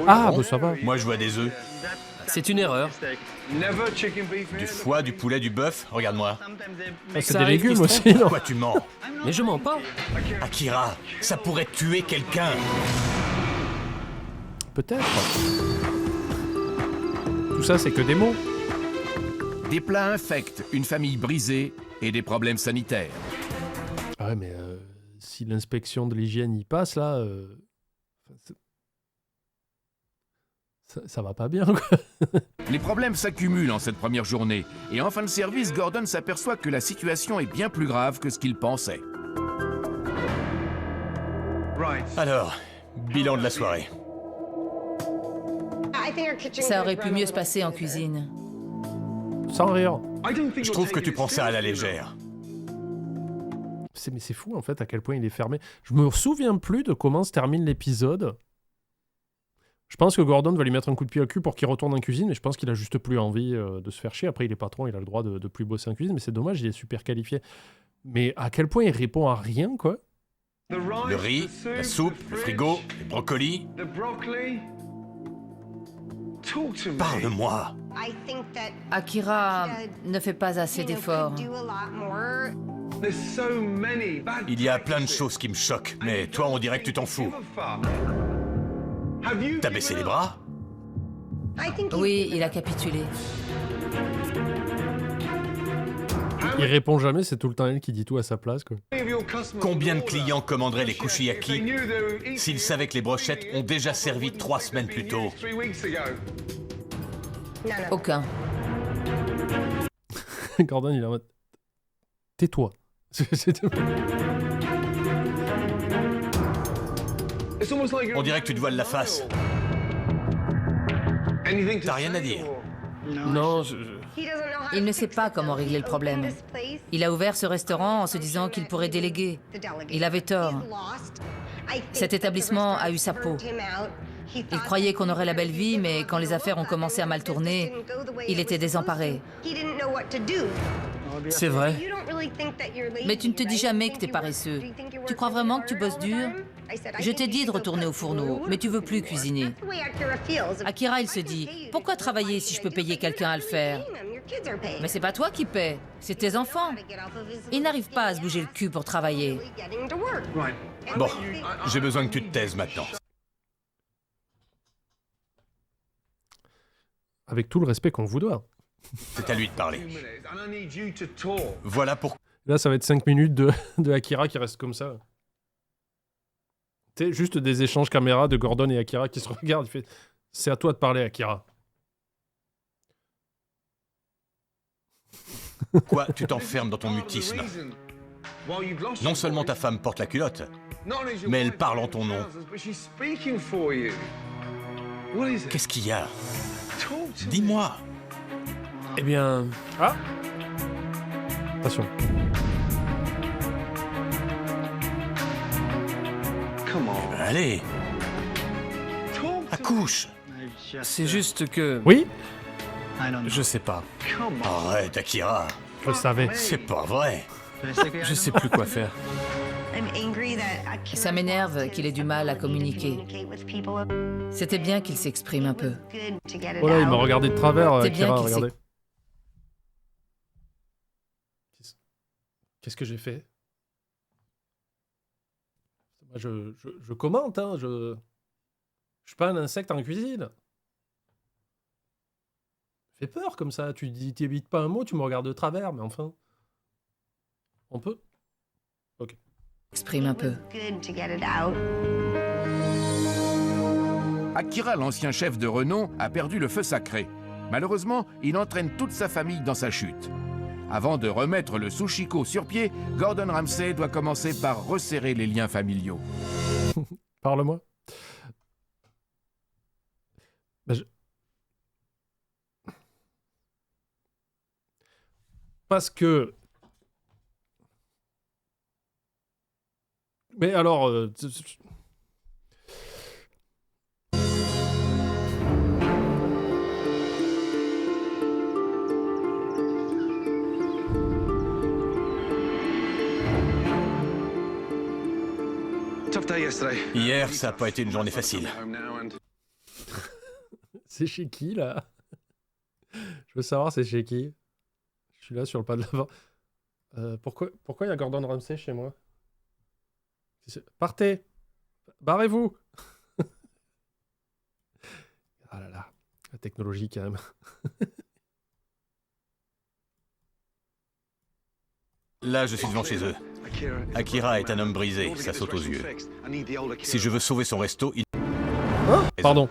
Ah, bah ça va. Moi, je vois des œufs. C'est une erreur. Du foie, du poulet, du bœuf. Regarde-moi. Ah, c'est Ça des arrive légumes qu'ils se aussi, non? Pourquoi tu mens? Mais je mens pas. Akira, ça pourrait tuer quelqu'un. Peut-être. Tout ça, c'est que des mots. Des plats infects, une famille brisée et des problèmes sanitaires. Ah ouais, mais si l'inspection de l'hygiène y passe, là... ça va pas bien, quoi. Les problèmes s'accumulent en cette première journée et en fin de service, Gordon s'aperçoit que la situation est bien plus grave que ce qu'il pensait. Alors, bilan de la soirée. Ça aurait pu mieux se passer en cuisine. Sans rire. Je trouve que tu prends ça à la légère. Mais c'est fou, en fait, à quel point il est fermé. Je me souviens plus de comment se termine l'épisode. Je pense que Gordon va lui mettre un coup de pied au cul pour qu'il retourne en cuisine, mais je pense qu'il a juste plus envie de se faire chier. Après, il est patron, il a le droit de plus bosser en cuisine, mais c'est dommage, il est super qualifié. Mais à quel point il répond à rien, quoi. Le riz, la soupe, le frigo, les brocolis. Parle-moi. Akira ne fait pas assez d'efforts. Il y a plein de choses qui me choquent, mais toi, on dirait que tu t'en fous. T'as baissé les bras? Oui, il a capitulé. Il répond jamais, c'est tout le temps elle qui dit tout à sa place, quoi. Combien de clients commanderaient les kushiyaki s'ils savaient que les brochettes ont déjà servi 3 semaines plus tôt? Aucun. Gordon, il est en mode... Tais-toi. On dirait que tu te voiles la face. T'as rien à dire? Non, Il ne sait pas comment régler le problème. Il a ouvert ce restaurant en se disant qu'il pourrait déléguer. Il avait tort. Cet établissement a eu sa peau. Il croyait qu'on aurait la belle vie, mais quand les affaires ont commencé à mal tourner, il était désemparé. c'est vrai. Mais tu ne te dis jamais que t'es paresseux. Tu crois vraiment que tu bosses dur? Je t'ai dit de retourner au fourneau, mais tu veux plus cuisiner. Akira, il se dit, pourquoi travailler si je peux payer quelqu'un à le faire? Mais c'est pas toi qui paie, c'est tes enfants. Ils n'arrivent pas à se bouger le cul pour travailler. Bon, j'ai besoin que tu te taises maintenant. Avec tout le respect qu'on vous doit. C'est à lui de parler. Voilà pourquoi. Là, ça va être 5 minutes de Akira qui reste comme ça. Tu sais, juste des échanges caméra de Gordon et Akira qui se regardent. Il fait, c'est à toi de parler, Akira. Quoi, tu t'enfermes dans ton mutisme. Non seulement ta femme porte la culotte, mais elle parle en ton nom. Qu'est-ce qu'il y a? Dis-moi. Eh bien, Ah, attention. Allez. Accouche. C'est juste que... Oui, Je sais pas. Arrête, Akira. je le savais. C'est pas vrai. Je sais plus quoi faire. Ça m'énerve qu'il ait du mal à communiquer. C'était bien qu'il s'exprime un peu. Voilà, il m'a regardé de travers, C'est bien Akira, qu'il regardez. Qu'est-ce que j'ai fait? Moi, je commente, hein, je suis pas un insecte en cuisine. Fais peur comme ça, tu dis, t'évites pas un mot, tu me regardes de travers, mais enfin... On peut? Ok. Exprime un peu. Akira, l'ancien chef de renom, a perdu le feu sacré. Malheureusement, il entraîne toute sa famille dans sa chute. Avant de remettre le Sushiko sur pied, Gordon Ramsay doit commencer par resserrer les liens familiaux. Parle-moi. Ben, Parce que... Mais alors... Hier, ça a pas été une journée facile. C'est chez qui, là? Je veux savoir, c'est chez qui? Je suis là sur le pas de l'avant. Pourquoi il y a Gordon Ramsay chez moi? Partez! Barrez-vous! Ah là là, la technologie quand même. Là, je suis devant chez eux. Akira est un homme brisé, ça saute aux yeux. Si je veux sauver son resto, il... Hein? Pardon.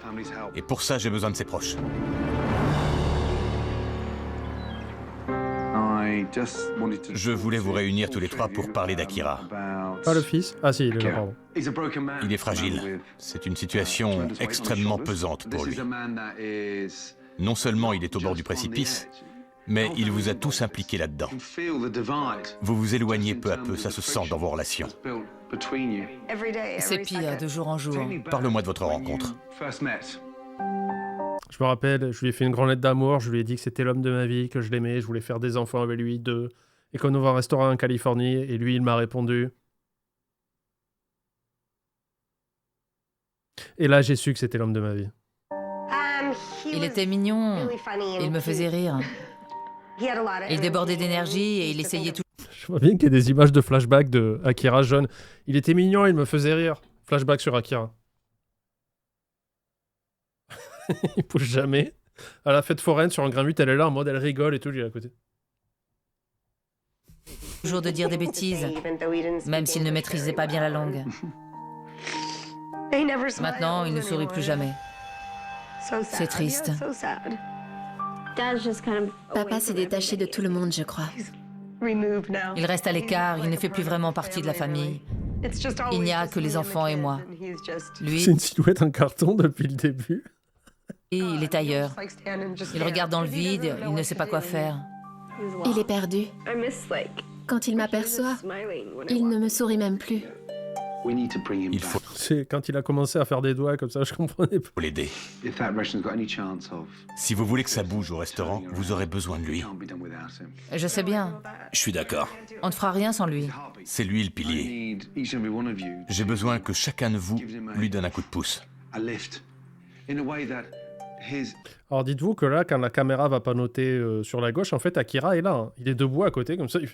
Et pour ça, j'ai besoin de ses proches. Je voulais vous réunir tous les trois pour parler d'Akira. Pas le fils? Ah si, il est là, pardon. Il est fragile. C'est une situation extrêmement pesante pour lui. Non seulement il est au bord du précipice, mais il vous a tous impliqués là-dedans. Vous vous éloignez peu à peu, ça se sent dans vos relations. C'est pire de jour en jour. Parle-moi de votre rencontre. Je me rappelle, je lui ai fait une grande lettre d'amour, je lui ai dit que c'était l'homme de ma vie, que je l'aimais, je voulais faire des enfants avec lui, deux, et qu'on ouvre un restaurant en Californie, et lui, il m'a répondu. Et là, j'ai su que c'était l'homme de ma vie. Il était mignon, il me faisait rire. Il débordait d'énergie et il essayait tout. Je vois bien qu'il y a des images de flashback de Akira jeune. Il était mignon, il me faisait rire. Flashback sur Akira. Il bouge jamais. À la fête foraine, sur un grain 8, elle est là en mode elle rigole et tout, lui à côté. Toujours de dire des bêtises, même s'il ne maîtrisait pas bien la langue. Maintenant, il ne sourit plus jamais. C'est triste. Papa s'est détaché de tout le monde, je crois. Il reste à l'écart, il ne fait plus vraiment partie de la famille. Il n'y a que les enfants et moi. Lui, C'est une silhouette en carton depuis le début. il est ailleurs. Il regarde dans le vide, il ne sait pas quoi faire. Il est perdu. Quand il m'aperçoit, il ne me sourit même plus. Il faut C'est quand il a commencé à faire des doigts comme ça, je comprenais pas. l'aider. Si vous voulez que ça bouge au restaurant, vous aurez besoin de lui. Je sais bien, Je suis d'accord. on ne fera rien sans lui. C'est lui le pilier. J'ai besoin que chacun de vous lui donne un coup de pouce. Alors dites-vous que là, quand la caméra va pas noter sur la gauche, en fait, Akira est là. Hein. Il est debout à côté, comme ça. Et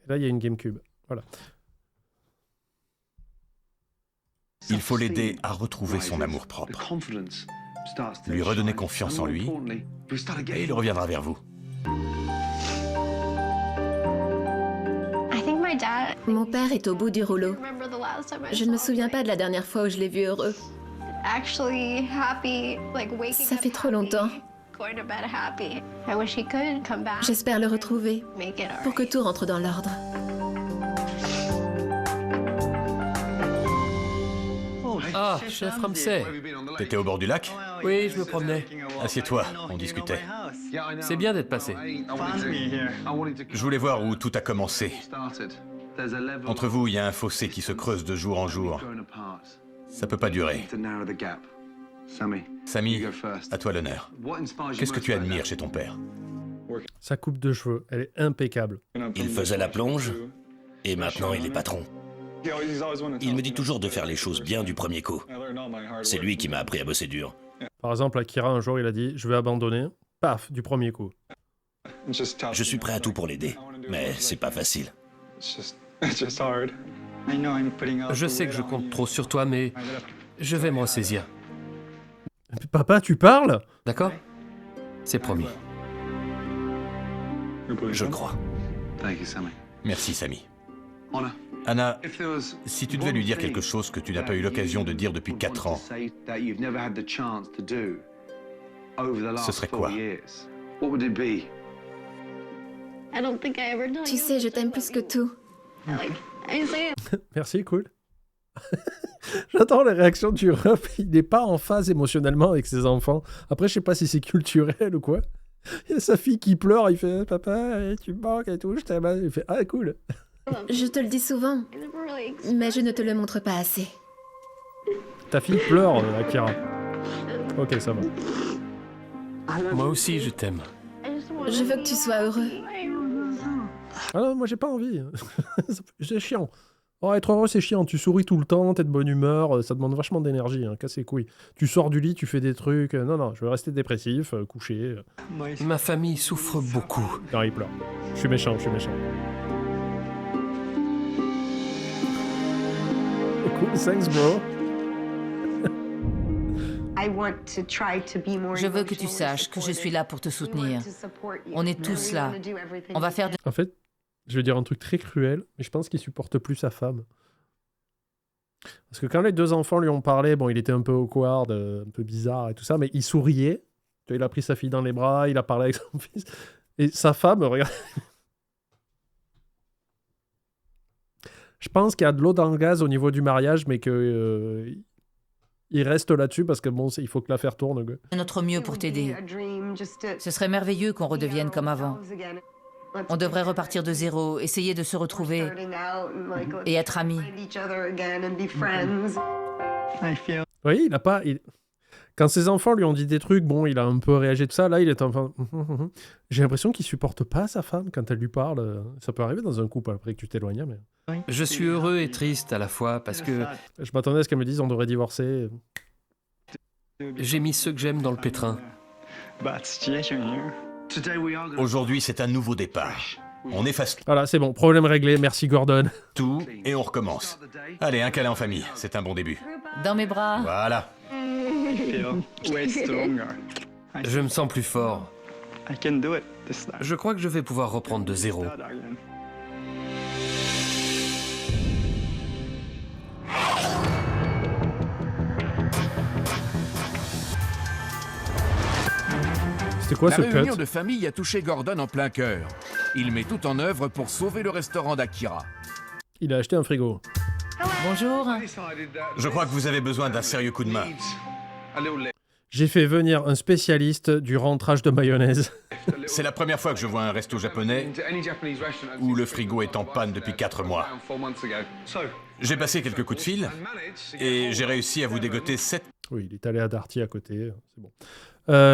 là, il y a une GameCube. Voilà. Il faut l'aider à retrouver son amour-propre. Lui redonner confiance en lui, et il reviendra vers vous. Mon père est au bout du rouleau. Je ne me souviens pas de la dernière fois où je l'ai vu heureux. Ça fait trop longtemps. J'espère le retrouver pour que tout rentre dans l'ordre. Ah, chef Ramsay. T'étais au bord du lac? Oui, je me promenais. Assieds-toi, on discutait. C'est bien d'être passé. Je voulais voir où tout a commencé. Entre vous, il y a un fossé qui se creuse de jour en jour. Ça peut pas durer. Sammy, à toi l'honneur. Qu'est-ce que tu admires chez ton père? Sa coupe de cheveux, elle est impeccable. Il faisait la plonge, et maintenant il est patron. Il me dit toujours de faire les choses bien du premier coup. C'est lui qui m'a appris à bosser dur. Par exemple, Akira, un jour, il a dit « Je vais abandonner ». Paf, du premier coup. Je suis prêt à tout pour l'aider, mais c'est pas facile. Je sais que je compte trop sur toi, mais je vais me ressaisir. Papa, tu parles? D'accord? C'est promis. Je crois. Merci, Sammy. Anna, si tu devais lui dire quelque chose que tu n'as pas eu l'occasion de dire depuis 4 ans, ce serait quoi? Tu sais, je t'aime plus que tout. Merci, cool. J'attends les réactions du ref. Il n'est pas en phase émotionnellement avec ses enfants. Après, je sais pas si c'est culturel ou quoi. Il y a sa fille qui pleure. Il fait « Papa, tu me manques et tout, je t'aime. » Il fait « Ah, cool. » Je te le dis souvent, mais je ne te le montre pas assez. Ta fille pleure, Akira. Ok, ça va. Moi aussi, je t'aime. Je veux que tu sois heureux. Ah non, moi j'ai pas envie. C'est chiant. Oh, être heureux, c'est chiant. Tu souris tout le temps, t'es de bonne humeur, ça demande vachement d'énergie. Hein. Casse les couilles. Tu sors du lit, tu fais des trucs. Non, non, je vais rester dépressif, couché. Ma famille souffre beaucoup. Non, il pleure. Je suis méchant, je suis méchant. Cool, thanks, bro. Je veux que tu saches que je suis là pour te soutenir. On est tous là. On va faire de... En fait, je vais dire un truc très cruel, mais je pense qu'il supporte plus sa femme. Parce que quand les deux enfants lui ont parlé, bon, il était un peu awkward, un peu bizarre et tout ça, mais il souriait. Il a pris sa fille dans les bras, il a parlé avec son fils. Et sa femme, regarde... Je pense qu'il y a de l'eau dans le gaz au niveau du mariage, mais que il reste là-dessus parce que bon, il faut que l'affaire tourne. notre mieux pour t'aider. Ce serait merveilleux qu'on redevienne comme avant. On devrait repartir de zéro, essayer de se retrouver et être amis. Oui, il a pas... Quand ses enfants lui ont dit des trucs, bon, il a un peu réagi de ça. Là, il est enfin... J'ai l'impression qu'il supporte pas sa femme quand elle lui parle. Ça peut arriver dans un couple après que tu t'éloignes, mais... Je suis heureux et triste à la fois parce que Je m'attendais à ce qu'elle me dise on devrait divorcer. j'ai mis ceux que j'aime dans le pétrin. Aujourd'hui, c'est un nouveau départ. On efface Voilà, c'est bon, problème réglé. Merci, Gordon. tout et on recommence. Allez, un câlin en famille, c'est un bon début. Dans mes bras. Voilà. Je me sens plus fort. Je crois que je vais pouvoir reprendre de zéro. C'était quoi ce La réunion cut? de famille a touché Gordon en plein cœur. Il met tout en œuvre pour sauver le restaurant d'Akira. Il a acheté un frigo. Bonjour. Je crois que vous avez besoin d'un sérieux coup de main. J'ai fait venir un spécialiste du rentrage de mayonnaise. C'est la première fois que je vois un resto japonais où le frigo est en panne depuis 4 mois. J'ai passé quelques coups de fil et j'ai réussi à vous dégoter 7... Oui, il est allé à Darty à côté. C'est bon.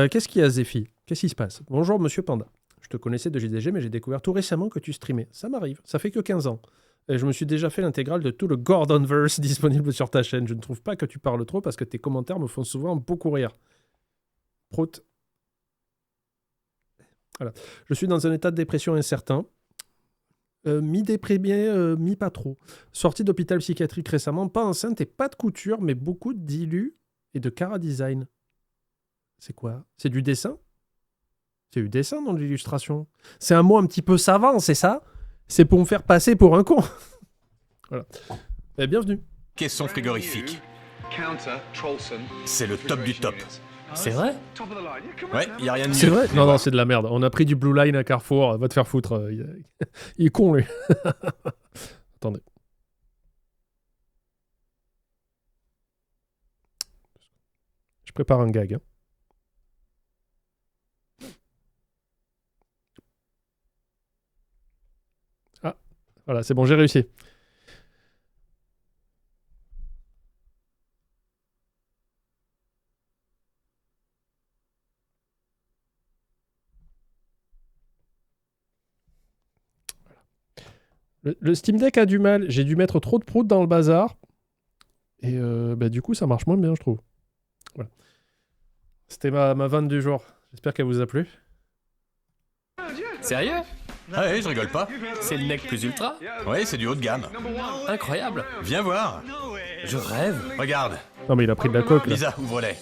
Qu'est-ce qu'il y a, Zéphie? Qu'est-ce qui se passe? Bonjour, monsieur Panda. Je te connaissais de JDG, mais j'ai découvert tout récemment que tu streamais. Ça m'arrive. Ça fait que 15 ans. Et je me suis déjà fait l'intégrale de tout le Gordonverse disponible sur ta chaîne. Je ne trouve pas que tu parles trop parce que tes commentaires me font souvent beaucoup rire. Prout. Voilà. Je suis dans un état de dépression incertain. Mi-déprimé, mi-pas trop. Sortie d'hôpital psychiatrique récemment, pas enceinte et pas de couture, mais beaucoup d'illus et de cara design. C'est quoi? C'est du dessin? C'est du dessin dans l'illustration. C'est un mot un petit peu savant, c'est ça? C'est pour me faire passer pour un con. Voilà. Et bienvenue. Caisson frigorifique. C'est le top du top. C'est vrai? Ouais, y a rien de mieux. C'est vrai? Non, non, c'est de la merde. On a pris du Blue Line à Carrefour. Va te faire foutre. Il est con, lui. Attendez. Je prépare un gag. Hein. Ah, Voilà, c'est bon, j'ai réussi. Le Steam Deck a du mal. J'ai dû mettre trop de proutes dans le bazar. Et du coup, ça marche moins bien, je trouve. Voilà. C'était ma vanne du jour. J'espère qu'elle vous a plu. Sérieux? Ah ouais, je rigole pas. C'est le NEC plus ultra? Ouais, c'est du haut de gamme. Incroyable. Viens voir. Je rêve. Regarde. Non, mais il a pris de la coque, là. Lisa, ouvre-les.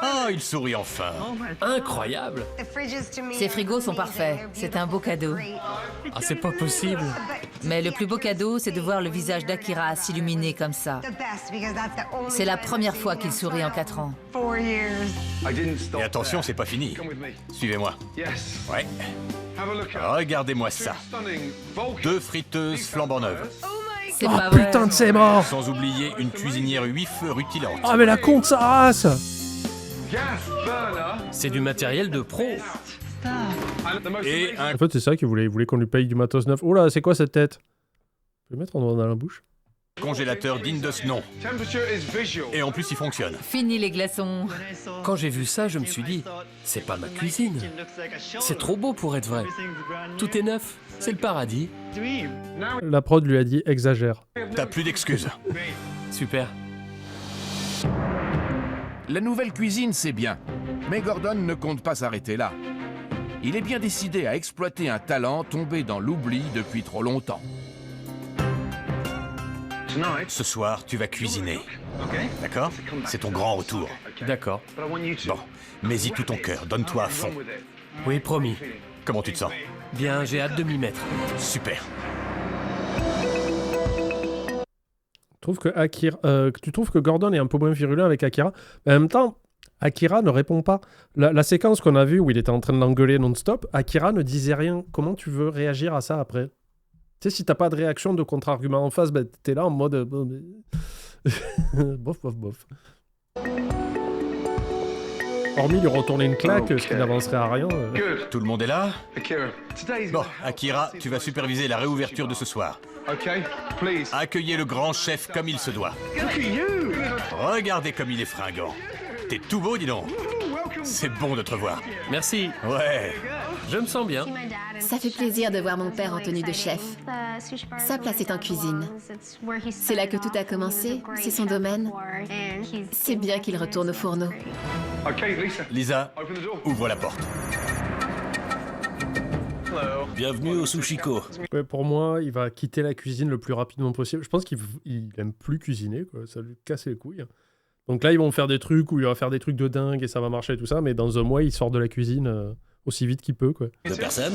Ah, il sourit enfin. Incroyable. Ces frigos sont parfaits. C'est un beau cadeau. Ah, c'est pas possible. Mais le plus beau cadeau, c'est de voir le visage d'Akira s'illuminer comme ça. C'est la première fois qu'il sourit en 4 ans. Et attention, c'est pas fini. Suivez-moi. Ouais. Regardez-moi ça. 2 friteuses flambant neuves. C'est Oh pas vrai. putain de c'est mort. Sans oublier une cuisinière 8 feux rutilante. Ah mais la con de sa race. C'est du matériel de pro. Et un En fait, c'est ça qu'il voulait. Il voulait qu'on lui paye du matos neuf. Oh là, c'est quoi cette tête? Je vais le mettre en dans la bouche. congélateur digne de ce nom. Et en plus, il fonctionne. Fini les glaçons. Quand j'ai vu ça, je me suis dit, c'est pas ma cuisine. C'est trop beau pour être vrai. Tout est neuf. C'est le paradis. La prod lui a dit exagère. T'as plus d'excuses. Super. La nouvelle cuisine, c'est bien. Mais Gordon ne compte pas s'arrêter là. Il est bien décidé à exploiter un talent tombé dans l'oubli depuis trop longtemps. Ce soir, tu vas cuisiner. D'accord? C'est ton grand retour. D'accord. Bon, mets-y tout ton cœur, donne-toi à fond. Oui, promis. Comment tu te sens? Bien, j'ai hâte de m'y mettre. Super. Tu trouves que Gordon est un peu moins virulent avec Akira, mais en même temps, Akira ne répond pas. La séquence qu'on a vue où il était en train de l'engueuler non-stop, Akira ne disait rien. Comment tu veux réagir à ça après? Tu sais, si t'as pas de réaction, de contre-argument en face, ben, t'es là en mode... bof, bof, bof. Hormis lui retourner une claque, ce qui n'avancerait à rien. Tout le monde est là? Bon, Akira, tu vas superviser la réouverture de ce soir. Accueillez le grand chef comme il se doit. Regardez comme il est fringant. T'es tout beau, dis donc. C'est bon de te revoir. Merci. Ouais. Je me sens bien. Ça fait plaisir de voir mon père en tenue de chef. Sa place est en cuisine. C'est là que tout a commencé, c'est son domaine. C'est bien qu'il retourne au fourneau. Lisa, ouvre la porte. Bienvenue au Sushiko. Ouais, pour moi, il va quitter la cuisine le plus rapidement possible. Je pense qu'il aime plus cuisiner, quoi. Ça lui casse les couilles. Donc là, ils vont faire des trucs où il va faire des trucs de dingue et ça va marcher et tout ça, mais dans un mois, il sort de la cuisine aussi vite qu'il peut, quoi. 2 personnes?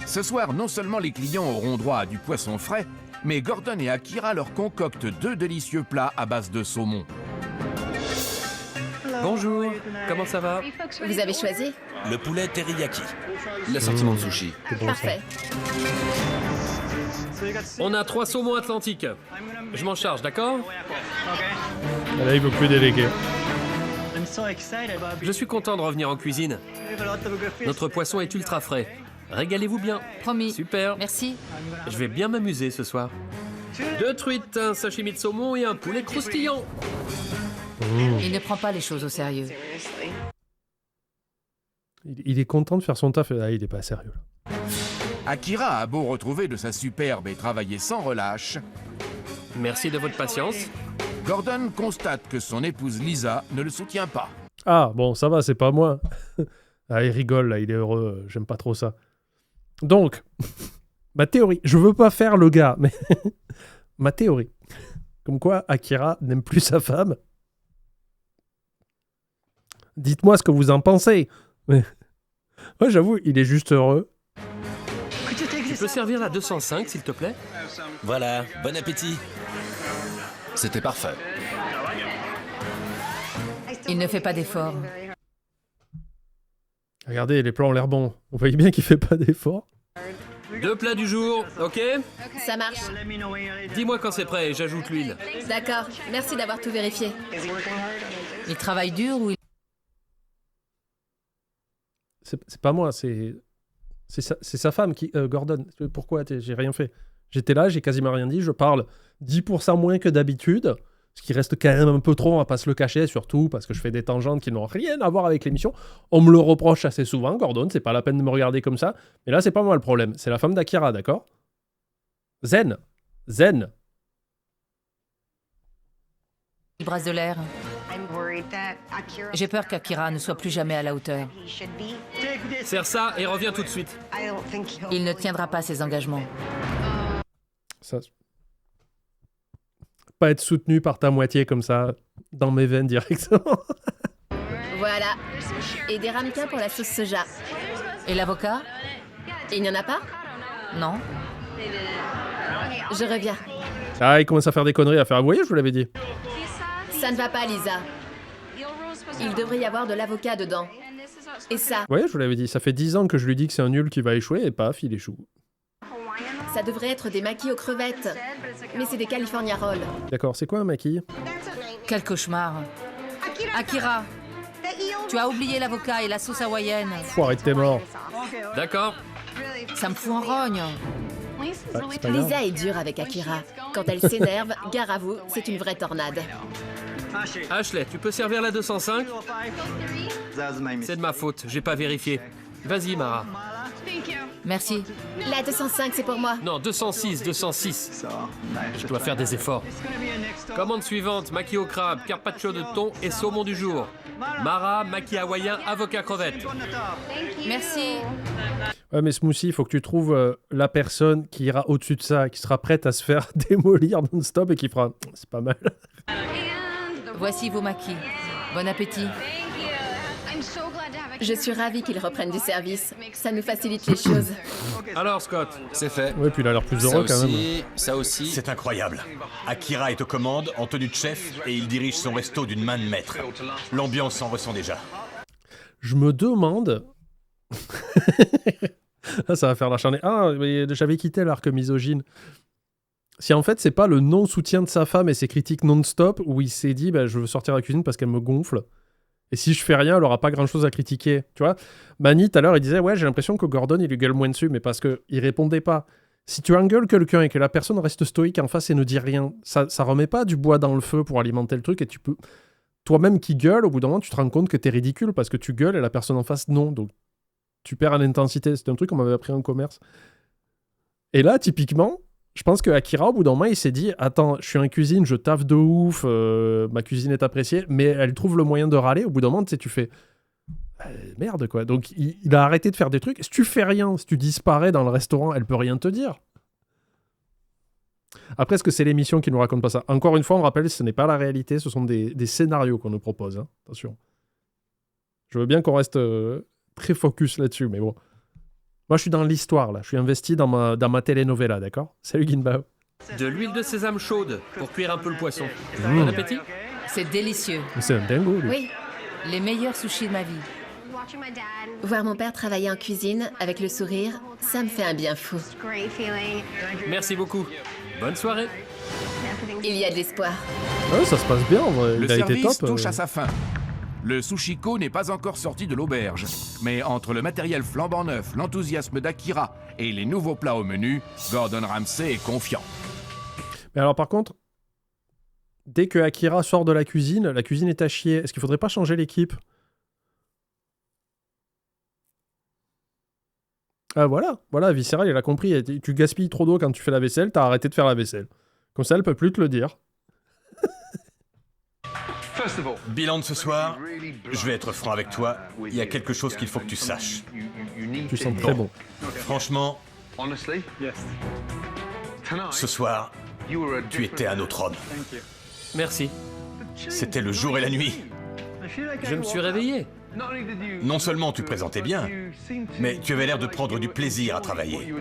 Ce soir, non seulement les clients auront droit à du poisson frais, mais Gordon et Akira leur concoctent 2 délicieux plats à base de saumon. Bonjour. Comment ça va? Vous avez choisi? Le poulet teriyaki. L'assortiment de sushi. C'est bon, ça. Parfait. On a 3 saumons atlantiques. Je m'en charge, d'accord? Et là, il veut plus déléguer. Je suis content de revenir en cuisine. Notre poisson est ultra frais. Régalez-vous bien. Promis. Super. Merci. Je vais bien m'amuser ce soir. 2 truites, un sashimi de saumon et un poulet croustillant. Il ne prend pas les choses au sérieux. Il est content de faire son taf. Ah, il est pas sérieux, là. Akira a beau retrouver de sa superbe et travailler sans relâche, Merci de votre patience. Gordon constate que son épouse Lisa ne le soutient pas. Ah, bon, ça va, c'est pas moi. Ah, il rigole, là, il est heureux. J'aime pas trop ça. Donc, ma théorie. Je veux pas faire le gars, mais ma théorie. Comme quoi, Akira n'aime plus sa femme. Dites-moi ce que vous en pensez. Mais... Ouais, j'avoue, il est juste heureux. Tu peux servir la 205, s'il te plaît? Voilà, bon appétit. C'était parfait. Il ne fait pas d'efforts. Regardez, les plans ont l'air bons. On voit bien qu'il fait pas d'efforts. 2 plats du jour, ok? Ça marche. Dis-moi quand c'est prêt et j'ajoute l'huile. D'accord. Merci d'avoir tout vérifié. Il travaille dur ou il... C'est pas moi, c'est sa femme qui... Gordon, pourquoi j'ai rien fait? J'étais là, j'ai quasiment rien dit, je parle 10% moins que d'habitude, ce qui reste quand même un peu trop, on va pas se le cacher, surtout parce que je fais des tangentes qui n'ont rien à voir avec l'émission. On me le reproche assez souvent, Gordon, c'est pas la peine de me regarder comme ça, mais là c'est pas moi le problème, c'est la femme d'Akira, d'accord? Zen. Il brasse de l'air. J'ai peur qu'Akira ne soit plus jamais à la hauteur. Serre ça et reviens tout de suite. Il ne tiendra pas ses engagements. Ça... Pas être soutenu par ta moitié comme ça, dans mes veines directement. Voilà. Et des ramequins pour la sauce soja. Et l'avocat? Il n'y en a pas? Non. Je reviens. Ah, il commence à faire des conneries, à faire... Vous voyez, je vous l'avais dit. Ça ne va pas, Lisa. Il devrait y avoir de l'avocat dedans. Et ça, Vous voyez, je vous l'avais dit, ça fait 10 ans que je lui dis que c'est un nul qui va échouer, et paf, il échoue. ça devrait être des maquis aux crevettes. Mais c'est des California Rolls. D'accord, c'est quoi un maquis? Quel cauchemar. Akira, tu as oublié l'avocat et la sauce hawaïenne. Faut arrêter, t'es mort. D'accord. Ça me fout en rogne. C'est pas grave. Lisa est dure avec Akira. Quand elle s'énerve, gare à vous, c'est une vraie tornade. Ashley, tu peux servir la 205? C'est de ma faute, j'ai pas vérifié. Vas-y, Mara. Merci. La 205, c'est pour moi. Non, 206, 206. Je dois faire des efforts. Commande suivante, maquis au crabe, carpaccio de thon et saumon du jour. Mara, maquis hawaïen, avocat crevette. Merci. Ouais, mais Smoothie, il faut que tu trouves la personne qui ira au-dessus de ça, qui sera prête à se faire démolir non-stop et qui fera... C'est pas mal. Voici vos maquis. Bon appétit. Je suis ravie qu'ils reprennent du service. Ça nous facilite les choses. Alors, Scott, C'est fait. Ouais, puis il a l'air plus Ça heureux quand même. aussi, ça aussi. C'est incroyable. Akira est aux commandes, en tenue de chef, et il dirige son resto d'une main de maître. L'ambiance s'en ressent déjà. Je me demande... Là, ça va faire l'acharné. Ah, mais j'avais quitté l'arc misogyne. Si en fait, c'est pas le non-soutien de sa femme et ses critiques non-stop où il s'est dit bah, je veux sortir à la cuisine parce qu'elle me gonfle. Et si je fais rien, elle aura pas grand-chose à critiquer. Tu vois, Manny, tout à l'heure, il disait ouais, j'ai l'impression que Gordon, il lui gueule moins dessus, mais parce qu'il répondait pas. Si tu engueules quelqu'un et que la personne reste stoïque en face et ne dit rien, ça remet pas du bois dans le feu pour alimenter le truc et tu peux... Toi-même qui gueule, au bout d'un moment, tu te rends compte que t'es ridicule parce que tu gueules et la personne en face, non. Donc, tu perds en intensité. C'est un truc qu'on m'avait appris en commerce. Et là, typiquement, je pense que Akira, au bout d'un moment, il s'est dit « Attends, je suis en cuisine, je taffe de ouf, ma cuisine est appréciée. » Mais elle trouve le moyen de râler. Au bout d'un moment, tu sais, tu fais « Merde, quoi. » Donc, il a arrêté de faire des trucs. Si tu fais rien, si tu disparais dans le restaurant, elle peut rien te dire. Après, est-ce que c'est l'émission qui nous raconte pas ça? Encore une fois, on rappelle, ce n'est pas la réalité, ce sont des scénarios qu'on nous propose. Hein. Attention. Je veux bien qu'on reste très focus là-dessus, mais bon. Moi, je suis dans l'histoire, là. Je suis investi dans ma telenovela, d'accord? Salut, Ginbao. De l'huile de sésame chaude pour cuire un peu le poisson. Bon appétit. C'est délicieux. C'est un dingo, lui. Oui, Les meilleurs sushis de ma vie. voir mon père travailler en cuisine avec le sourire, ça me fait un bien fou. Merci beaucoup. Bonne soirée. Il y a de l'espoir. Ouais, ça se passe bien, en vrai. Le Il a été service top. touche à sa fin. Le sushiko n'est pas encore sorti de l'auberge. Mais entre le matériel flambant neuf, l'enthousiasme d'Akira et les nouveaux plats au menu, Gordon Ramsay est confiant. Mais alors, par contre, dès que Akira sort de la cuisine est à chier. Est-ce qu'il faudrait pas changer l'équipe? Ah, voilà, Visceral, il a compris. Tu gaspilles trop d'eau quand tu fais la vaisselle, t'as arrêté de faire la vaisselle. Comme ça, elle peut plus te le dire. Bilan de ce soir, je vais être franc avec toi, il y a quelque chose qu'il faut que tu saches. Tu sens très bon. Franchement, ce soir, tu étais un autre homme. Merci. C'était le jour et la nuit. Je me suis réveillé. Non seulement tu présentais bien, mais tu avais l'air de prendre du plaisir à travailler.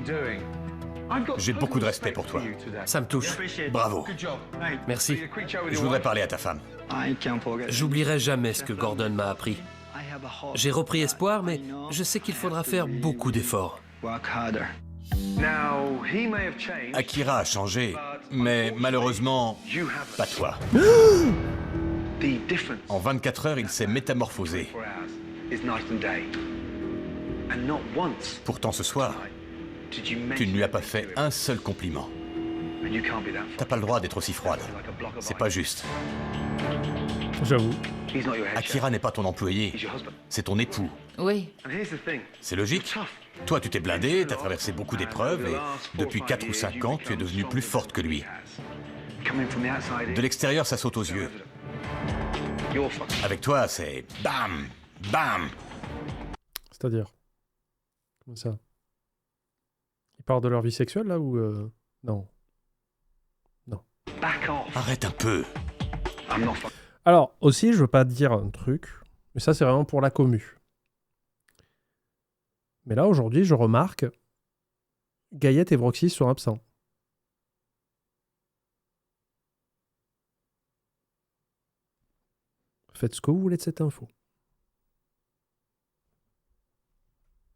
J'ai beaucoup de respect pour toi. Ça me touche. Bravo. Merci. Je voudrais parler à ta femme. J'oublierai jamais ce que Gordon m'a appris. J'ai repris espoir, mais je sais qu'il faudra faire beaucoup d'efforts. Akira a changé, mais malheureusement, pas toi. En 24 heures, il s'est métamorphosé. Pourtant, ce soir, Tu ne lui as pas fait un seul compliment. T'as pas le droit d'être aussi froide. C'est pas juste. J'avoue. Akira n'est pas ton employé, c'est ton époux. Oui. C'est logique. Toi, tu t'es blindé, t'as traversé beaucoup d'épreuves et depuis 4 ou 5 ans, tu es devenue plus forte que lui. De l'extérieur, ça saute aux yeux. Avec toi, c'est bam, bam. C'est-à-dire? Comment ça? Ils parlent de leur vie sexuelle, là, ou... Non. Non. Arrête un peu. Alors, aussi, je veux pas dire un truc, mais ça, c'est vraiment pour la commu. Mais là, aujourd'hui, je remarque, Gaillette et Vroxy sont absents. Faites ce que vous voulez de cette info.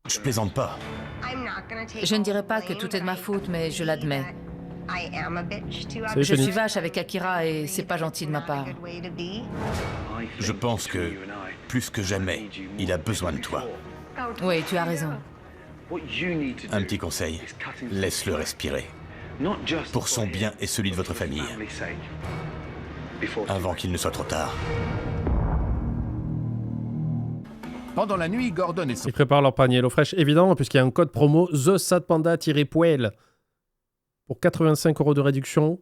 Je plaisante pas. Je ne dirais pas que tout est de ma faute, mais je l'admets. Salut, Je suis Phoenix. vache avec Akira et c'est pas gentil de ma part. Je pense que, plus que jamais, il a besoin de toi. Oui, tu as raison. Un petit conseil, laisse-le respirer. Pour son bien et celui de votre famille. Avant qu'il ne soit trop tard. Pendant la nuit, Gordon et son Ils préparent leur panier HelloFresh, évidemment, puisqu'il y a un code promo TheSatPanda-Poêle pour 85 € de réduction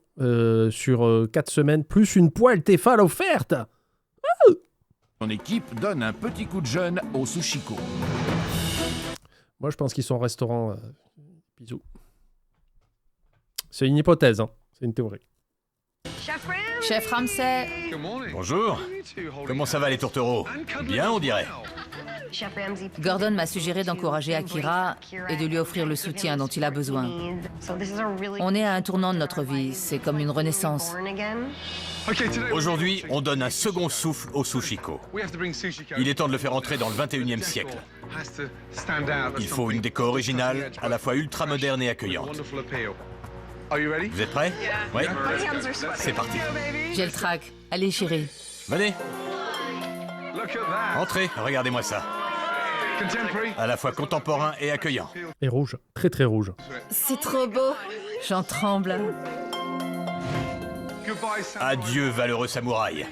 sur 4 semaines, plus une poêle Tefal offerte. équipe donnent un petit coup de jeûne au Sushiko. Moi, je pense qu'ils sont au restaurant. Bisous. C'est une hypothèse, hein. C'est une théorie. Chef Ramsay, Bonjour. Comment ça va les tourtereaux? Bien, on dirait. Gordon m'a suggéré d'encourager Akira et de lui offrir le soutien dont il a besoin. On est à un tournant de notre vie, c'est comme une renaissance. Aujourd'hui, on donne un second souffle au Sushiko. Il est temps de le faire entrer dans le 21e siècle. Il faut une déco originale, à la fois ultra-moderne et accueillante. Vous êtes prêts? Oui. C'est parti. J'ai le trac. Allez, chérie. Venez. Entrez, regardez-moi ça. À la fois contemporain et accueillant. Et rouge. Très, très rouge. C'est trop beau. J'en tremble. Adieu, valeureux samouraï.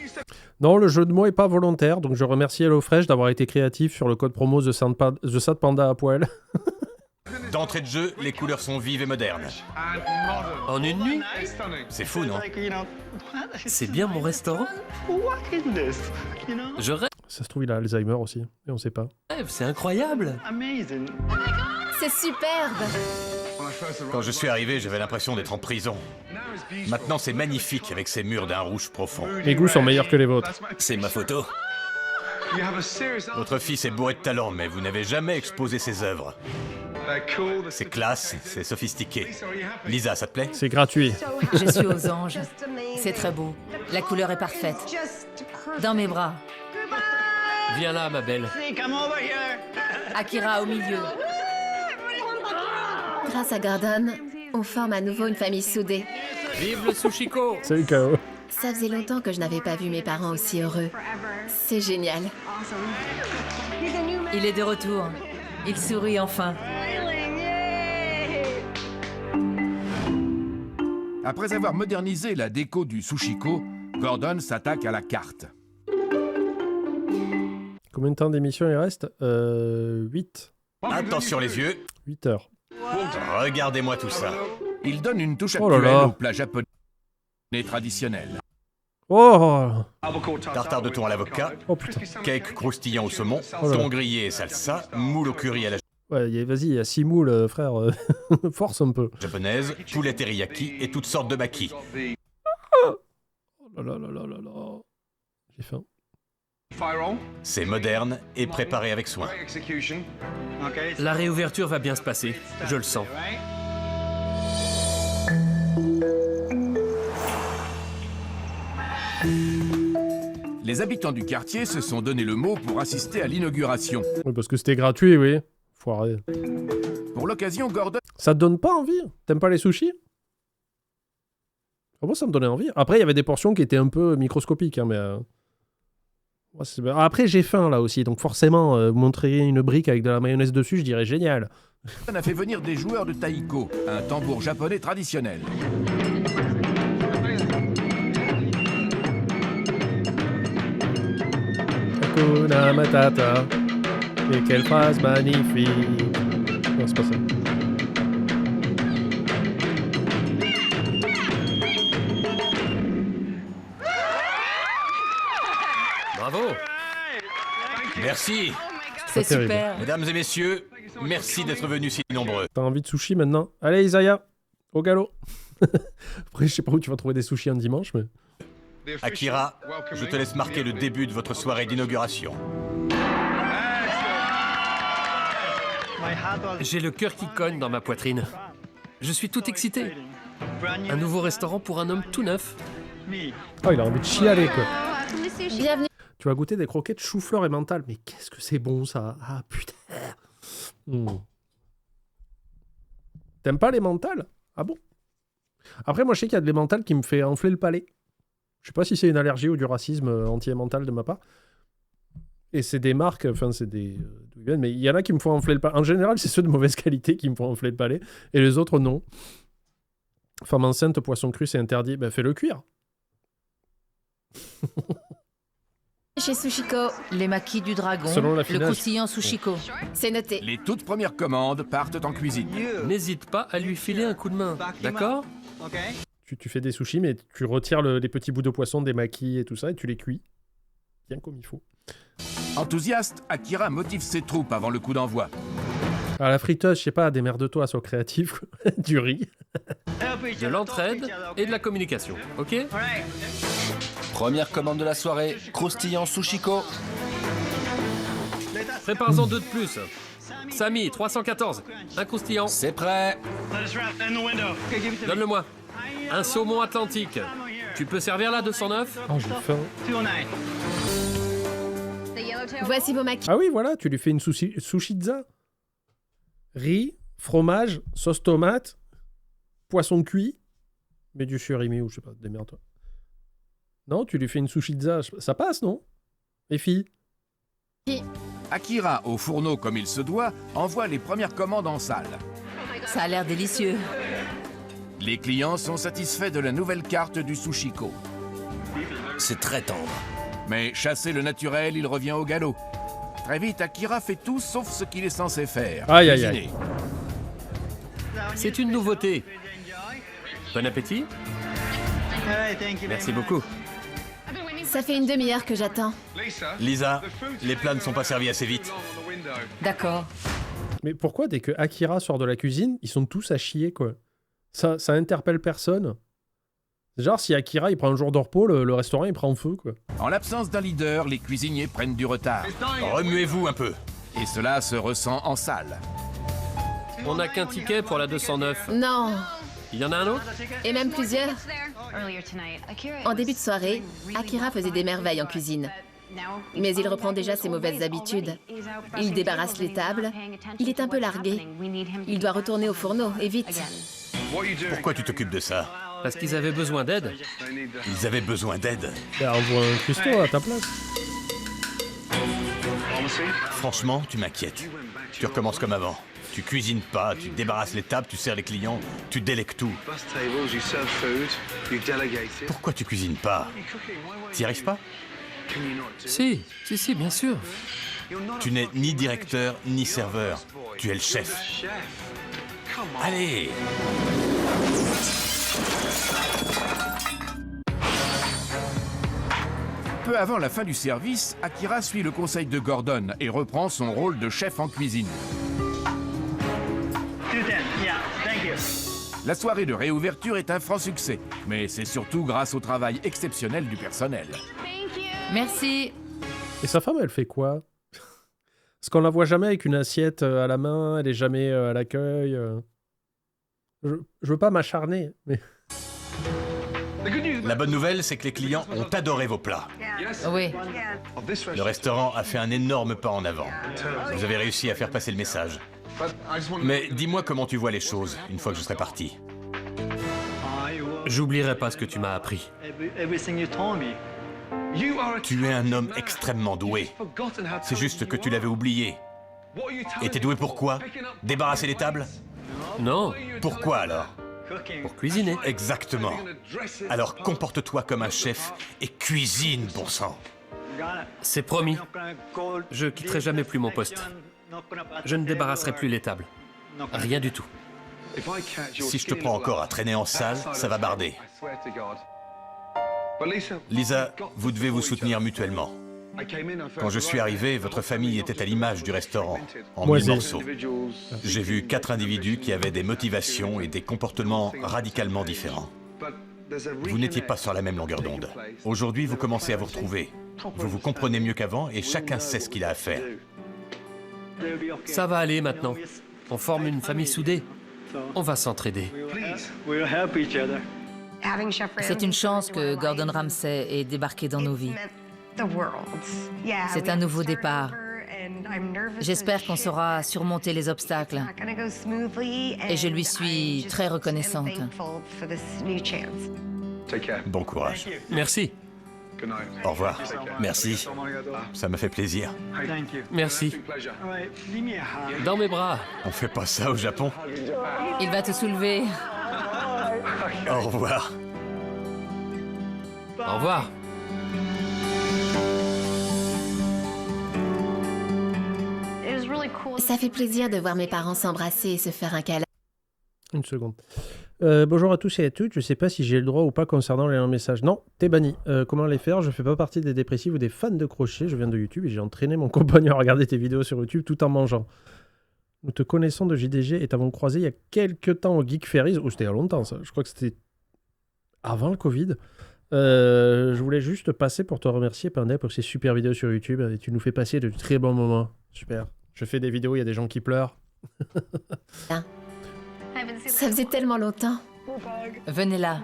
Non, le jeu de mots est pas volontaire, donc je remercie HelloFresh d'avoir été créatif sur le code promo TheSatPanda à poil. D'entrée de jeu, les couleurs sont vives et modernes. En une nuit? C'est fou, non? C'est bien mon restaurant? Je Ça se trouve, il a Alzheimer aussi, et on sait pas. rêve, c'est incroyable. C'est superbe. Quand je suis arrivé, j'avais l'impression d'être en prison. Maintenant, c'est magnifique avec ces murs d'un rouge profond. Mes goûts sont meilleurs que les vôtres. C'est ma photo. Votre fils est bourré de talent, mais vous n'avez jamais exposé ses œuvres. C'est classe, c'est sophistiqué. Lisa, ça te plaît? C'est gratuit. Je suis aux anges. C'est très beau. La couleur est parfaite. Dans mes bras. Viens là, ma belle. Akira au milieu. Grâce à Gordon, on forme à nouveau une famille soudée. Vive le Sushiko! Salut, K.O. Ça faisait longtemps que je n'avais pas vu mes parents aussi heureux. C'est génial. Il est de retour. Il sourit enfin. Après avoir modernisé la déco du Sushiko, Gordon s'attaque à la carte. Combien de temps d'émission il reste 8. Attention les yeux. 8 heures. Regardez-moi tout ça. Il donne une touche Oh là actuelle là. au plat japonais traditionnel. Oh, Tartare de thon à l'avocat, oh putain. cake croustillant au saumon, Oh là là. thon grillé et salsa, moule au curry à la Ouais, vas-y, il y a 6 moules, frère. Force un peu. japonaise, poulet teriyaki et toutes sortes de maki. Oh là là là là là là. J'ai faim. C'est moderne et préparé avec soin. La réouverture va bien se passer. Je le sens. Les habitants du quartier se sont donné le mot pour assister à l'inauguration. Oui, parce que c'était gratuit, oui. Foiré. Pour l'occasion, Gordon Ça te donne pas envie? T'aimes pas les sushis? Moi, ça me donnait envie. Après, il y avait des portions qui étaient un peu microscopiques, hein, mais... ouais, Après, j'ai faim, là, aussi. Donc, forcément, vous montreriez une brique avec de la mayonnaise dessus, je dirais génial. On a fait venir des joueurs de taiko, un tambour japonais traditionnel. Hakuna Matata. Et quelle phrase magnifique. Non, c'est pas ça. Bravo. Merci. C'est super. Mesdames et messieurs, merci d'être venus si nombreux. T'as envie de sushi maintenant? Allez Isaiah, au galop. Après, je sais pas où tu vas trouver des sushis un dimanche, mais... Akira, je te laisse marquer le début de votre soirée d'inauguration. J'ai le cœur qui cogne dans ma poitrine. Je suis tout excité. Un nouveau restaurant pour un homme tout neuf. Oh, il a envie de chialer, quoi. Bienvenue. Tu vas goûter des croquettes chou-fleur et mental. Mais qu'est-ce que c'est bon, ça. Ah, putain. T'aimes pas les mentales? Ah bon? Après, moi, je sais qu'il y a des mentales qui me fait enfler le palais. Je sais pas si c'est une allergie ou du racisme anti-mental de ma part. Et c'est des marques, enfin, c'est des... mais il y en a qui me font enfler le palais. En général, c'est ceux de mauvaise qualité qui me font enfler le palais. Et les autres, non. Femme enceinte, poisson cru, c'est interdit. Ben, fais-le cuire. Chez Sushiko. Les maquis du dragon, Selon le l'affinage. croustillant Sushiko. C'est noté. Les toutes premières commandes partent en cuisine. N'hésite pas à lui filer un coup de main, d'accord? Tu fais des sushis, mais tu retires les petits bouts de poisson, des maquis et tout ça, et tu les cuis. Bien comme il faut. Enthousiaste, Akira motive ses troupes avant le coup d'envoi. À la friteuse, je sais pas, démerde-toi, sois créatif. Quoi. Du riz. De l'entraide et de la communication, ok? Première commande de la soirée, croustillant Sushiko. Prépare-en deux de plus. Samy, 314. Un croustillant. C'est prêt. Donne-le-moi. Un saumon atlantique. Tu peux servir là, 209? Oh, j'ai faim. Voici vos maquis. Ah oui, voilà, tu lui fais une sushizza. Riz, fromage, sauce tomate, poisson cuit, mais du surimi ou je sais pas, démerde-toi. Non, tu lui fais une sushizza, ça passe, non? Les filles? Akira, au fourneau comme il se doit, envoie les premières commandes en salle. Ça a l'air délicieux. Les clients sont satisfaits de la nouvelle carte du Sushiko. C'est très tendre. Mais chassé le naturel, il revient au galop. Très vite, Akira fait tout sauf ce qu'il est censé faire. Aïe, aïe, Cuisiner. C'est une nouveauté. Bon appétit. Merci beaucoup. Ça fait une demi-heure que j'attends. Lisa, les plats ne sont pas servis assez vite. D'accord. Mais pourquoi dès que Akira sort de la cuisine, ils sont tous à chier, quoi? Ça interpelle personne. Genre, si Akira il prend un jour de repos, le restaurant il prend feu, quoi. En l'absence d'un leader, les cuisiniers prennent du retard. Remuez-vous un peu. Et cela se ressent en salle. On n'a qu'un ticket pour la 209. Non. Il y en a un autre? Et même plusieurs. En début de soirée, Akira faisait des merveilles en cuisine. Mais il reprend déjà ses mauvaises habitudes. Il débarrasse les tables. Il est un peu largué. Il doit retourner au fourneau, et vite. Pourquoi tu t'occupes de ça? Parce qu'ils avaient besoin d'aide. Ils avaient besoin d'aide. Bah, envoie un cuistot à ta place. Franchement, tu m'inquiètes. Tu recommences comme avant. Tu cuisines pas, tu débarrasses les tables, tu sers les clients, tu délègues tout. Pourquoi tu cuisines pas? T'y arrives pas? Si, bien sûr. Tu n'es ni directeur ni serveur. Tu es le chef. Allez! Peu avant la fin du service, Akira suit le conseil de Gordon et reprend son rôle de chef en cuisine. La soirée de réouverture est un franc succès, mais c'est surtout grâce au travail exceptionnel du personnel. Merci. Et sa femme, elle fait quoi? Parce qu'on la voit jamais avec une assiette à la main, elle est jamais à l'accueil. Je veux pas m'acharner, mais... La bonne nouvelle, c'est que les clients ont adoré vos plats. Oui. Le restaurant a fait un énorme pas en avant. Vous avez réussi à faire passer le message. Mais dis-moi comment tu vois les choses une fois que je serai parti. J'oublierai pas ce que tu m'as appris. Tu es un homme extrêmement doué. C'est juste que tu l'avais oublié. Et t'es doué pour quoi? Débarrasser les tables? Non, Pourquoi alors? pour cuisiner. Exactement. Alors comporte-toi comme un chef et cuisine, bon sang. C'est promis. Je quitterai jamais plus mon poste. Je ne débarrasserai plus les tables. Rien du tout. Si je te prends encore à traîner en salle, ça va barder. Lisa, vous devez vous soutenir mutuellement. Quand je suis arrivé, votre famille était à l'image du restaurant, en Moi mille aussi. morceaux. J'ai vu 4 individus qui avaient des motivations et des comportements radicalement différents. Vous n'étiez pas sur la même longueur d'onde. Aujourd'hui, vous commencez à vous retrouver. Vous vous comprenez mieux qu'avant et chacun sait ce qu'il a à faire. Ça va aller maintenant. On forme une famille soudée. On va s'entraider. C'est une chance que Gordon Ramsay ait débarqué dans nos vies. C'est un nouveau départ. J'espère qu'on saura surmonter les obstacles. Et je lui suis très reconnaissante. Bon courage. Merci. Au revoir. Merci. Ça me fait plaisir. Merci. Dans mes bras. On fait pas ça au Japon. Il va te soulever. Au revoir. Au revoir. Ça fait plaisir de voir mes parents s'embrasser et se faire un câlin. Une seconde. Bonjour à tous et à toutes. Je sais pas si j'ai le droit ou pas concernant les messages. Non, t'es banni. Comment les faire? Je fais pas partie des dépressifs ou des fans de crochet. Je viens de YouTube et j'ai entraîné mon compagnon à regarder tes vidéos sur YouTube tout en mangeant. Nous te connaissons de JDG et t'avons croisé il y a quelques temps au Geek Ferries. Oh, c'était il y a longtemps ça. Je crois que c'était avant le Covid. Je voulais juste passer pour te remercier, Panda, pour ces super vidéos sur YouTube. Et tu nous fais passer de très bons moments. Super. Je fais des vidéos, il y a des gens qui pleurent. Ça faisait tellement longtemps. Venez là.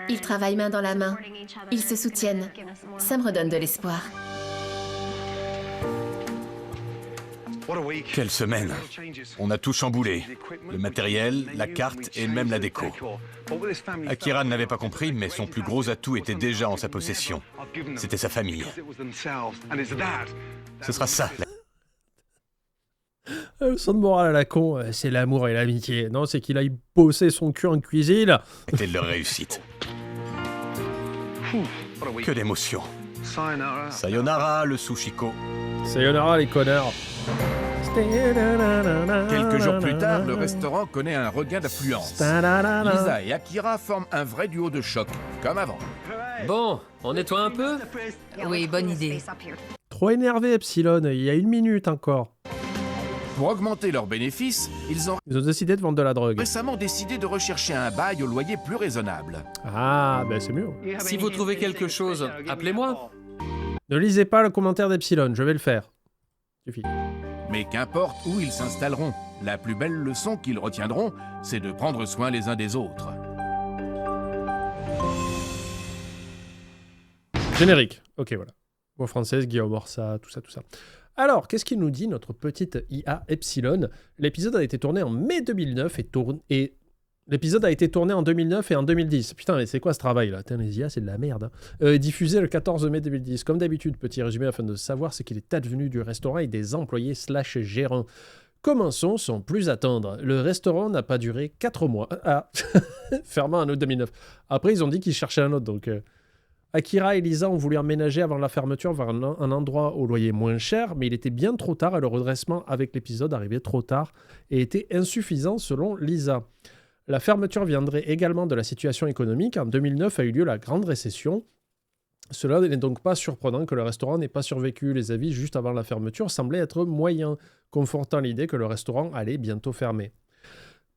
Ils travaillent main dans la main. Ils se soutiennent. Ça me redonne de l'espoir. Quelle semaine. On a tout chamboulé. Le matériel, la carte et même la déco. Akira n'avait pas compris, mais son plus gros atout était déjà en sa possession. C'était sa famille. Ce sera ça. Le son de morale à la con, c'est l'amour et l'amitié. Non, c'est qu'il aille bosser son cul en cuisine. C'était leur réussite. Que d'émotion. Sayonara, le Sushiko. Sayonara, les connards. Quelques jours plus tard, le restaurant connaît un regain d'affluence. Lisa et Akira forment un vrai duo de choc, comme avant. Bon, on nettoie un peu? Oui, bonne idée. Trop énervé, Epsilon. Il y a 1 minute encore. Pour augmenter leurs bénéfices, ils ont Ils ont décidé de vendre de la drogue. récemment décidé de rechercher un bail au loyer plus raisonnable. Ah, ben c'est mieux. Si vous trouvez quelque chose, appelez-moi. Ne lisez pas le commentaire d'Epsilon, je vais le faire. Suffit. Mais qu'importe où ils s'installeront, la plus belle leçon qu'ils retiendront, c'est de prendre soin les uns des autres. Générique. Ok, voilà. Voix française, Guillaume Morsa, tout ça, tout ça. Alors, qu'est-ce qu'il nous dit, notre petite IA Epsilon? L'épisode a été tourné en mai 2009 et l'épisode a été tourné en 2009 et en 2010. Putain, mais c'est quoi ce travail-là? Putain, les IA, c'est de la merde. Hein. Diffusé le 14 mai 2010. Comme d'habitude, petit résumé afin de savoir ce qu'il est advenu du restaurant et des employés / gérants. Commençons sans plus attendre. Le restaurant n'a pas duré 4 mois. Ah, fermé en août 2009. Après, ils ont dit qu'ils cherchaient un autre, donc... Akira et Lisa ont voulu emménager avant la fermeture vers un endroit au loyer moins cher, mais il était bien trop tard et le redressement avec l'épisode arrivait trop tard et était insuffisant selon Lisa. La fermeture viendrait également de la situation économique. En 2009 a eu lieu la grande récession. Cela n'est donc pas surprenant que le restaurant n'ait pas survécu. Les avis juste avant la fermeture semblaient être moyens, confortant l'idée que le restaurant allait bientôt fermer.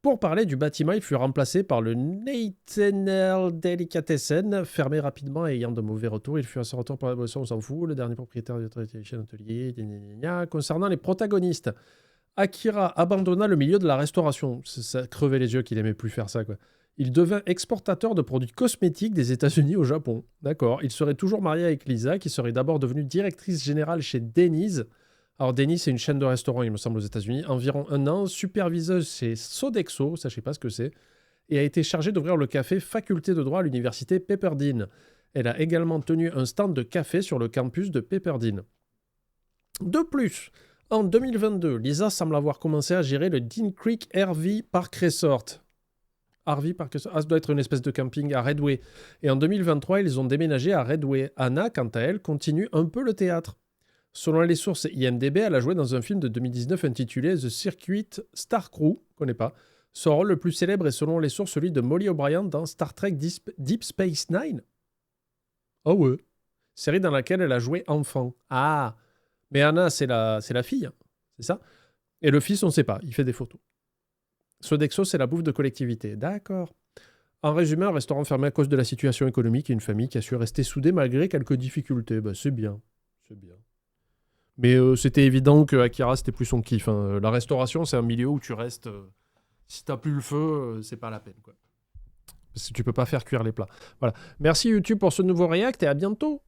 Pour parler du bâtiment, il fut remplacé par le Neitzener Delicatessen, fermé rapidement et ayant de mauvais retours. Il fut à son retour pour la boisson, on s'en fout. Le dernier propriétaire du chaîne hôtelier. Concernant les protagonistes, Akira abandonna le milieu de la restauration. Ça crevait les yeux qu'il aimait plus faire ça, quoi. Il devint exportateur de produits cosmétiques des États-Unis au Japon. D'accord. Il serait toujours marié avec Lisa, qui serait d'abord devenue directrice générale chez Denny's. Alors, Denny's, c'est une chaîne de restaurants, il me semble, aux États-Unis. Environ 1 an, superviseuse chez Sodexo, ça, je ne sais pas ce que c'est, et a été chargée d'ouvrir le café Faculté de droit à l'université Pepperdine. Elle a également tenu un stand de café sur le campus de Pepperdine. De plus, En 2022, Lisa semble avoir commencé à gérer le Dean Creek RV Park Resort. RV Park Resort, ça doit être une espèce de camping à Redway. Et en 2023, ils ont déménagé à Redway. Anna, quant à elle, continue un peu le théâtre. Selon les sources IMDb, elle a joué dans un film de 2019 intitulé The Circuit Star Crew, connais pas. Son rôle le plus célèbre est selon les sources celui de Molly O'Brien dans Star Trek Deep Space Nine. Oh ouais. Série dans laquelle elle a joué enfant. Ah. Mais Anna, c'est la fille, hein. C'est ça. Et le fils, on ne sait pas, il fait des photos. Sodexo, c'est la bouffe de collectivité. D'accord. En résumé, un restaurant fermé à cause de la situation économique et une famille qui a su rester soudée malgré quelques difficultés. Bah, c'est bien. C'est bien. Mais c'était évident que Akira, c'était plus son kiff. Hein. La restauration, c'est un milieu où tu restes... si t'as plus le feu, c'est pas la peine, quoi. Parce que tu peux pas faire cuire les plats. Voilà. Merci YouTube pour ce nouveau react et à bientôt.